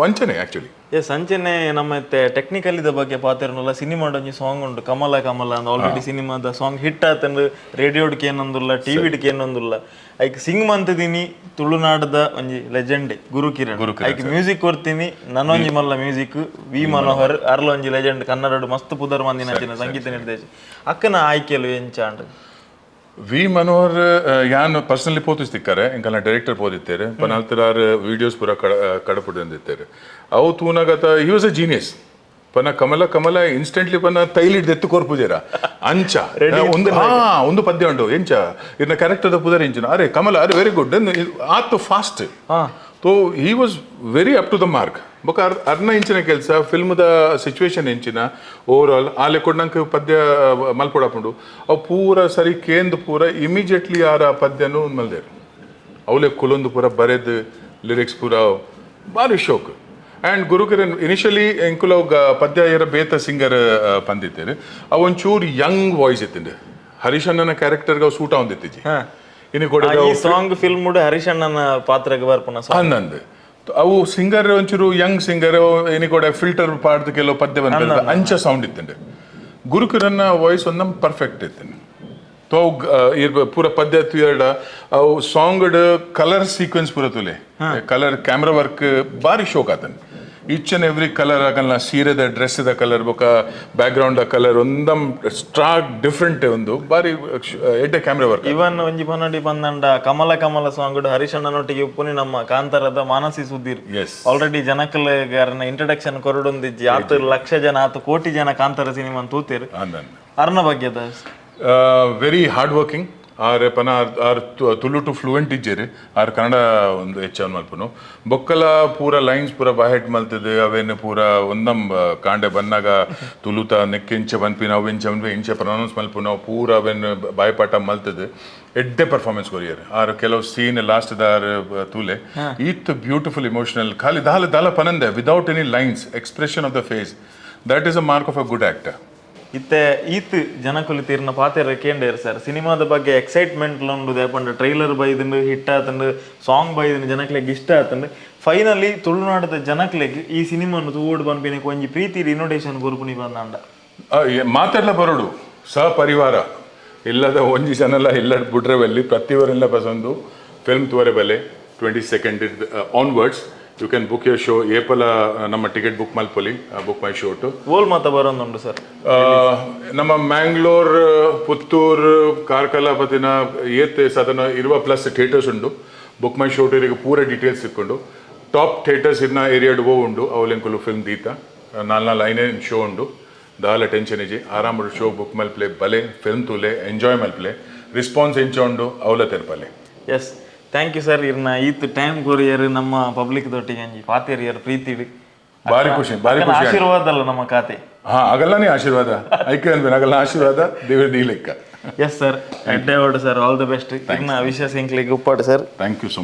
ವಂಚನೆ ಆ್ಯಕ್ಚುಲಿ ಎಸ್ ಅಂಚನೆ ನಮ್ಮ ಟೆಕ್ನಿಕಲ್ ಇದ ಬಗ್ಗೆ ಪಾತಿರನಲ್ಲ ಸಿನಿಮಾಡ್ ಒಂಜಿ ಸಾಂಗ್ ಉಂಟು ಕಮಲ ಕಮಲ ಅಂದ್ ಆಲ್ರೆಡಿ ಸಿನಿಮಾದ ಸಾಂಗ್ ಹಿಟ್ ಆತಂದು ರೇಡಿಯೋಡ್ಗೆ ಏನೊಂದುಲ್ಲ ಟಿವಿಡ್ಗೆ ಏನೊಂದುಲ್ಲ ಐಕ್ ಸಿಂಗ್ ಮಂತದಿನಿ ತುಳುನಾಡದ ಒಂಜಿ ಲೆಜೆಂಡ್ ಗುರುಕಿರಣ್ ಐಕ್ ಮ್ಯೂಸಿಕ್ ಕೊಡ್ತೀನಿ ನನ್ನೊಂಜಿ ಮಲ್ಲ ಮ್ಯೂಸಿಕ್ ವಿ ಮನೋಹರ್ ಅರ್ಲ ಒಂಜಿ ಲೆಜೆಂಡ್ ಕನ್ನಡ ಮಸ್ತ್ ಪುದರ್ ಮಂದಿನ ಸಂಗೀತ ನಿರ್ದೇಶ ಅಕ್ಕನ ಆಯ್ಕೆಲು ಎಂಚಾಂಡ್ ವಿ ಮನೋಹರ್ ಯಾನ್ ಪರ್ಸನಲಿ ಪೋತಿಸ್ತಿಕ್ಕಾರೆ ಇಂಕಲ್ನ ಡೈರೆಕ್ಟರ್ ಪೋದಿತ್ತೇರೆ ಪನಾಲ್ತರಾರು ವಿಡಿಯೋಸ್ ಪೂರ ಕಡಪುಡಿಂದಿತ್ತೇರೆ ಅವು ತೂನಗತ ಹಿ ವಾಸ್ ಅ ಜೀನಿಯಸ್ ಪನ ಕಮಲ ಇನ್ಸ್ಟೆಂಟ್ಲಿ ಪನ ತೈಲಿಡ್ ಎತ್ತು ಕೊರ್ಪುಜೇರ ಅಂಚ ಒಂದು ಪದ್ಯ ಉಂಟು ಎಂಚ ಇರ್ನ ಕ್ಯಾರೆಕ್ಟರ್ ಪುದರ್ ಎಂಚಿನ ಅರೆ ಕಮಲ ಅರೆ ವೆರಿ ಗುಡ್ ಆತು fast so he was very up to the mark ಬೊಕ ಅರ್ನ ಇಂಚಿನ ಕೆಲಸ ಫಿಲ್ಮ್ದ ಸಿಚುವೇಶನ್ ಎಂಚಿನ ಓವರ್ ಆಲ್ ಆಲೆ ಕೊಡ್ನಂಕ ಪದ್ಯ ಮಲ್ಪೊಡಪುಂಡು ಅವು ಪೂರ ಸರಿ ಕೇಂದ್ರ ಪೂರ ಇಮಿಡಿಯೇಟ್ಲಿ ಆರ ಪದ್ಯನು ಮಲ್ದೇರು ಅವಲೆ ಕುಲೊಂದು ಪೂರ ಬರೆದು ಲಿರಿಕ್ಸ್ ಪೂರ ಭಾರಿ ಶೋಕ್ ಆ್ಯಂಡ್ ಗುರುಕಿರಣ್ ಇನಿಷಿಯಲಿ ಎಂಕುಲ ಪದ್ಯ ಏರ ಬೇತ ಸಿಂಗರ್ ಪಂದಿತ್ತೇರು ಅವು ಒಂಚೂರು ಯಂಗ್ ವಾಯ್ಸ್ ಇತ್ತಿಂಡು ಹರೀಶಣ್ಣನ ಕ್ಯಾರೆಕ್ಟರ್ಗೆ ಅವು ಸೂಟ ಹೊಂದಿತ್ತಿಜಿ ಇನ್ನು ಕೂಡ ಸಾಂಗ್ ಫಿಲ್ಮ್ ಹರೀಶ್ ಅಣ್ಣನ ಪಾತ್ರಕ್ಕೆ ಬರ್ಪುನ ಹನ್ನೊಂದು ಅವು ಸಿಂಗರ್ ಒಂಚೂರು ಯಂಗ್ ಸಿಂಗರ್ ಇನಿ ಕೂಡ ಫಿಲ್ಟರ್ ಪಾಡ್ದು ಕೆಲವು ಪದ್ಯ ಬಂದ ಅಂಚ ಸೌಂಡ್ ಇತ್ತಂಡೆ ಗುರುಕಿರನ್ನ ವಾಯ್ಸ್ ಒಂದಮ್ ಪರ್ಫೆಕ್ಟ್ ಇತ್ತೇನೆ ತೋ ಪೂರ ಪದ್ಯ ತುಯರ್ಡ ಅವು ಸಾಂಗ್ ಕಲರ್ ಸೀಕ್ವೆನ್ಸ್ ಪೂರ ತುಲೆ ಕಲರ್ ಕ್ಯಾಮ್ರಾ ವರ್ಕ್ ಭಾರಿ ಶೋಕ್ ಆತನ್ ಈಚ್ ಅಂಡ್ ಎವ್ರಿ ಕಲರ್ ಆಗಲ್ಲ ಸೀರೆದ ಡ್ರೆಸ್ದ ಕಲರ್ ಬೊಕ ಬ್ಯಾಕ್ಗ್ರೌಂಡ್ ಕಲರ್ ಒಂದಮ್ ಸ್ಟ್ರಾಕ್ ಡಿಫ್ರೆಂಟ್ ಒಂದು ಬಾರಿ ಎಡ್ಡೆ ಕ್ಯಾಮ್ರಾ ವರ್ಕ್ ಇವನ್ ಒಂಜಿ ಪನ್ನಡಿ ಬಂದಂಡ ಕಮಲ ಸಾಂಗ್ ಹರೀಶಣ್ಣನೊಟ್ಟಿಗೆ ಉಪ್ಪುನಿ ನಮ್ಮ ಕಾಂತಾರದ ಮಾನಸಿ ಸುದ್ದಿರ್ ಆಲ್ರೆಡಿ ಜನಕಲ್ಗಾರನ ಇಂಟ್ರಡಕ್ಷನ್ ಕೊರಡೊಂದಿಜ್ಜಿ 10 ಲಕ್ಷ ಜನ 10 ಕೋಟಿ ಜನ ಕಾಂತಾರ ಸಿನಿಮಾ ತೂತಿರ್ ಅರ್ನ ಬಗ್ಗೆದ ವೆರಿ ಹಾರ್ಡ್ ವರ್ಕಿಂಗ್ ಆರ್ ಪನ ಆರ್ ತುಳು ಟು ಫ್ಲೂಯೆಂಟ್ ಇಜ್ಜೇರಿ ಆರ್ ಕನ್ನಡ ಒಂದು ಹೆಚ್ಚನ್ ಮಲ್ಪನು ಬೊಕ್ಕಲ ಪೂರ ಲೈನ್ಸ್ ಪೂರ ಬಾಹೆಟ್ ಮಲ್ತದೆ ಅವೇನು ಪೂರ ಒಂದಮ್ ಕಾಂಡೆ ಬನ್ನಾಗ ತುಳುತ ನೆಕ್ಕೆಂಚೆ ಬನ್ಪಿನ ಅವೆಂಚೆ ಬನ್ಪಿ ಇಂಚೆ ಪ್ರೊನೌನ್ಸ್ ಮಲ್ಪುನ ಪೂರ ಅವೇನು ಬಾಯ್ಪಾಠ ಮಲ್ತದೆ ಎಡ್ಡೆ ಪರ್ಫಾರ್ಮೆನ್ಸ್ ಕೊರಿಯರ್ ಆರ್ ಕೆಲವು ಸೀನ್ ಲಾಸ್ಟ್ ದಾರ್ ತೂಲೆ ಈತ್ ಬ್ಯೂಟಿಫುಲ್ ಇಮೋಷನಲ್ ಖಾಲಿ ದಾಲ ಪನಂದೆ without any lines expression of the face that is a mark of a good actor ಇತ್ತೆ ಈತ್ ಜನಕುಲಿ ತೀರ್ನ ಪಾತೆರ ಕೇಂಡೇರು ಸರ್ ಸಿನಿಮಾದ ಬಗ್ಗೆ ಎಕ್ಸೈಟ್ಮೆಂಟ್ ಉಂಡು ದೇಪಂಡ ಟ್ರೈಲರ್ ಬೈದಂಡು ಹಿಟ್ ಆತಂಡು ಸಾಂಗ್ ಬೈದಂಡು ಜನಕ್ಲೆಗ್ ಇಷ್ಟ ಆತಂಡು ಫೈನಲಿ ತುಳುನಾಡದ ಜನಕ್ಲೆಗ್ ಈ ಸಿನಿಮಾನು ತೂಡ್ ಬಂಪಿನ ಒಂಜಿ ಪ್ರೀತಿ ಇನೋಡೇಷನ್ ಕೊರ್ಪುನಿ ಬಂದಾಂಡ ಮಾತೆಲ್ಲ ಬರೋಡು ಸಪರಿವಾರ ಇಲ್ಲದ ಒಂಜಿ ಜನಲ್ಲ ಇಲ್ಲ ಬಿಟ್ರೆ ಬಲ್ಲಿ ಪ್ರತಿವರೆಲ್ಲ ಬಸಂದು ಫಿಲ್ಮ್ ತೋರೆ ಬಲೆ 22nd onwards you can book your show ಏಪಲ ನಮ್ಮ ಟಿಕೆಟ್ ಬುಕ್ ಮಲ್ಪೊಲಿ ಬುಕ್ ಮೈ ಶೋ ಟು ಓಲ್ ಮಾತ ಬರೋದುಂಡು ಸರ್ ನಮ್ಮ ಮ್ಯಾಂಗ್ಳೂರ್ ಪುತ್ತೂರ್ ಕಾರ್ಕಳ ಪತಿನ ಏತ್ ಸಾಧನ ಇರುವ ಪ್ಲಸ್ ಥಿಯೇಟರ್ಸ್ ಉಂಡು ಬುಕ್ ಮೈ ಶೋ ಟು ಪೂರ ಡೀಟೇಲ್ಸ್ ಸಿಕ್ಕೊಂಡು ಟಾಪ್ ಥಿಯೇಟರ್ಸ್ ಇನ್ನ ಏರಿಯಾಡ್ ಓ ಉಂಡು ಅವಲೆಂಕುಲು ಫಿಲ್ಮ್ ದೀತ 4 ಐನೇ ಶೋ ಉಂಡು ದಾಲ ಟೆನ್ಷನ್ ಇಜಿ ಆರಾಮ ಶೋ ಬುಕ್ ಮಲ್ಪ್ಲೆ ಬಲೆ ಫಿಲ್ಮ್ ತೂಲೆ ಎಂಜಾಯ್ ಮಲ್ಪ್ಲೆ ರೆಸ್ಪಾನ್ಸ್ ಎಂಚ ಉಂಡು ಅವಲ ತೆರ್ಪಲೆ ಎಸ್ ಥ್ಯಾಂಕ್ ಯು ಸರ್ ಇರ್ನ ಈತ್ ಟೈಮ್ ಕೊರಿಯರ್ ನಮ್ಮ ಪಬ್ಲಿಕ್ ದೊಟ್ಟಿಗೆ ಅಂಜಿ ಪಾತೆರಿಯರ್ ಪ್ರೀತಿ ಭಾರಿ ಖುಷಿ ಆಶೀರ್ವಾದ ಅಲ್ಲ ನಮ್ಮ ಖಾತೆ ಆಗಲ್ಲನೇ ಆಶೀರ್ವಾದ ಐಕೆ ಅನ್ಬೇನ ಆಗಲ್ಲ ಆಶೀರ್ವಾದ ದೇವ್ರ ಲೆಕ್ಕ ಎಸ್ ಸರ್ ಎಡ್ಡೆವಾಡ್ ಸರ್ ಆಲ್ ದ ಬೆಸ್ಟ್ ಇನ್ನ ವಿಶೇಷ ಇಂಕ್ಲಿಗೆ ಉಪ್ಪಾಡು sir thank you so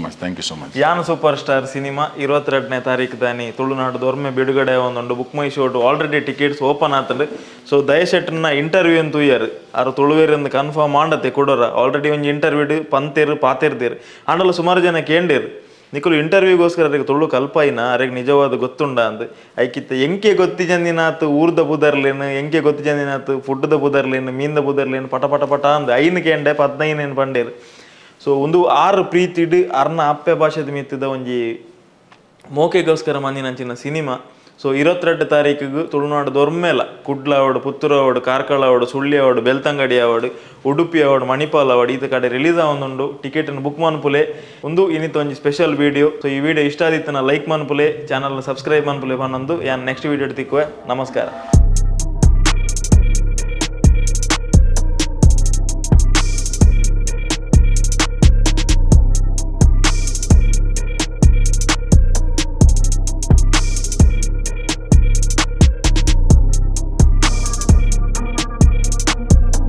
much ಯಾನ್ ಸೂಪರ್ ಸ್ಟಾರ್ ಸಿನಿಮಾ 22ನೇ ತಾರೀಕು ದಾನಿ ತುಳುನಾಡು ಒರ್ಮೆ ಬಿಡುಗಡೆ ಒಂದೊಂದು BookMyShow already tickets open ಆತಂಡು ಸೊ ದಯಶೆಟ್ಟನ ಇಂಟರ್ವ್ಯೂ ಅಂತ ಇಯರ್ ಆರು ತುಳುವೇರಿಂದ ಕನ್ಫರ್ಮ್ ಮಾಡತ್ತೆ ಕೊಡೋರ ಆಲ್ರೆಡಿ ಒಂದು ಇಂಟರ್ವ್ಯೂ ಪಂತೇರು ಪಾತೇರ್ದೇರು ಆಂಡಲ್ಲ ಸುಮಾರು ಜನ ಕೇಂಡೇರು ನಿಖಲು ಇಂಟರ್ವ್ಯೂಗೋಸ್ಕರ ಅವ್ರಿಗೆ ತುಳು ಕಲ್ಪಾಯಿನ ಅವ್ರಿಗೆ ನಿಜವಾದ ಗೊತ್ತುಂಡ ಅಂತ ಐಕಿತ್ತ ಎಂಕೆ ಗೊತ್ತಿ ಜಂದಿನಾತು ಊರ್ದ ಬುದರ್ಲೇನು ಎಂಕೆ ಗೊತ್ತಿ ಜಂದಿನಾತು ಫುಡ್ದ ಬುದರ್ಲೇನು ಮೀನ್ದ ಬುದರ್ಲೇನು ಪಟ ಪಟ ಪಟ ಅಂದ್ ಐನು ಕೇಂಡೆ 15 ಪಂಡೇರು ಸೊ ಒಂದು 6 ಪ್ರೀತಿಡ್ ಅರ್ನ ಅಪ್ಪೆ ಭಾಷೆದ ಮಿತ್ತಿದ ಒಂಜಿ ಮೋಕೆಗೋಸ್ಕರ ಮಂದಿನಂಚಿನ ಸಿನಿಮಾ ಸೊ 22 ತಾರೀಕಿಗೆ ತುಳುನಾಡು ದೊರ್ಮೇಲ ಕುಡ್ಲ ಅವಾರ್ಡ್ ಪುತ್ತೂರು ಅವಾರ್ಡ್ ಕಾರ್ಕಳ ಅವಾರ್ಡ್ ಸುಳ್ಳಿ ಅವಾರ್ಡ್ ಬೆಳ್ತಂಗಡಿ ಅವಾರ್ಡ್ ಉಡುಪಿ ಅವಾರ್ಡ್ ಮಣಿಪಾಲ್ ಅವಾರ್ಡ್ ಈ ಕಡೆ ರಿಲೀಸ್ ಆವೊಂದುಂಡು ಟಿಕೆಟ್ ಬುಕ್ ಮನ್ಪುಲೆ ಒಂದು ಇನ್ನಿತ್ತು ಒಂಜಿ ಸ್ಪೆಷಲ್ ವಿಡಿಯೋ ಸೊ ಈ ವಿಡಿಯೋ ಇಷ್ಟ ಆದಿತ್ತನ ಲೈಕ್ ಮನ್ಪುಲೆ ಚಾನಲ್ನ ಸಬ್ಸ್ಕ್ರೈಬ್ ಮನ್ಪುಲೆ ಪನ್ನೊಂದು ಯಾನ್ ನೆಕ್ಸ್ಟ್ ವಿಡಿಯೋ ತಿಕ್ಕುವೆ ನಮಸ್ಕಾರ.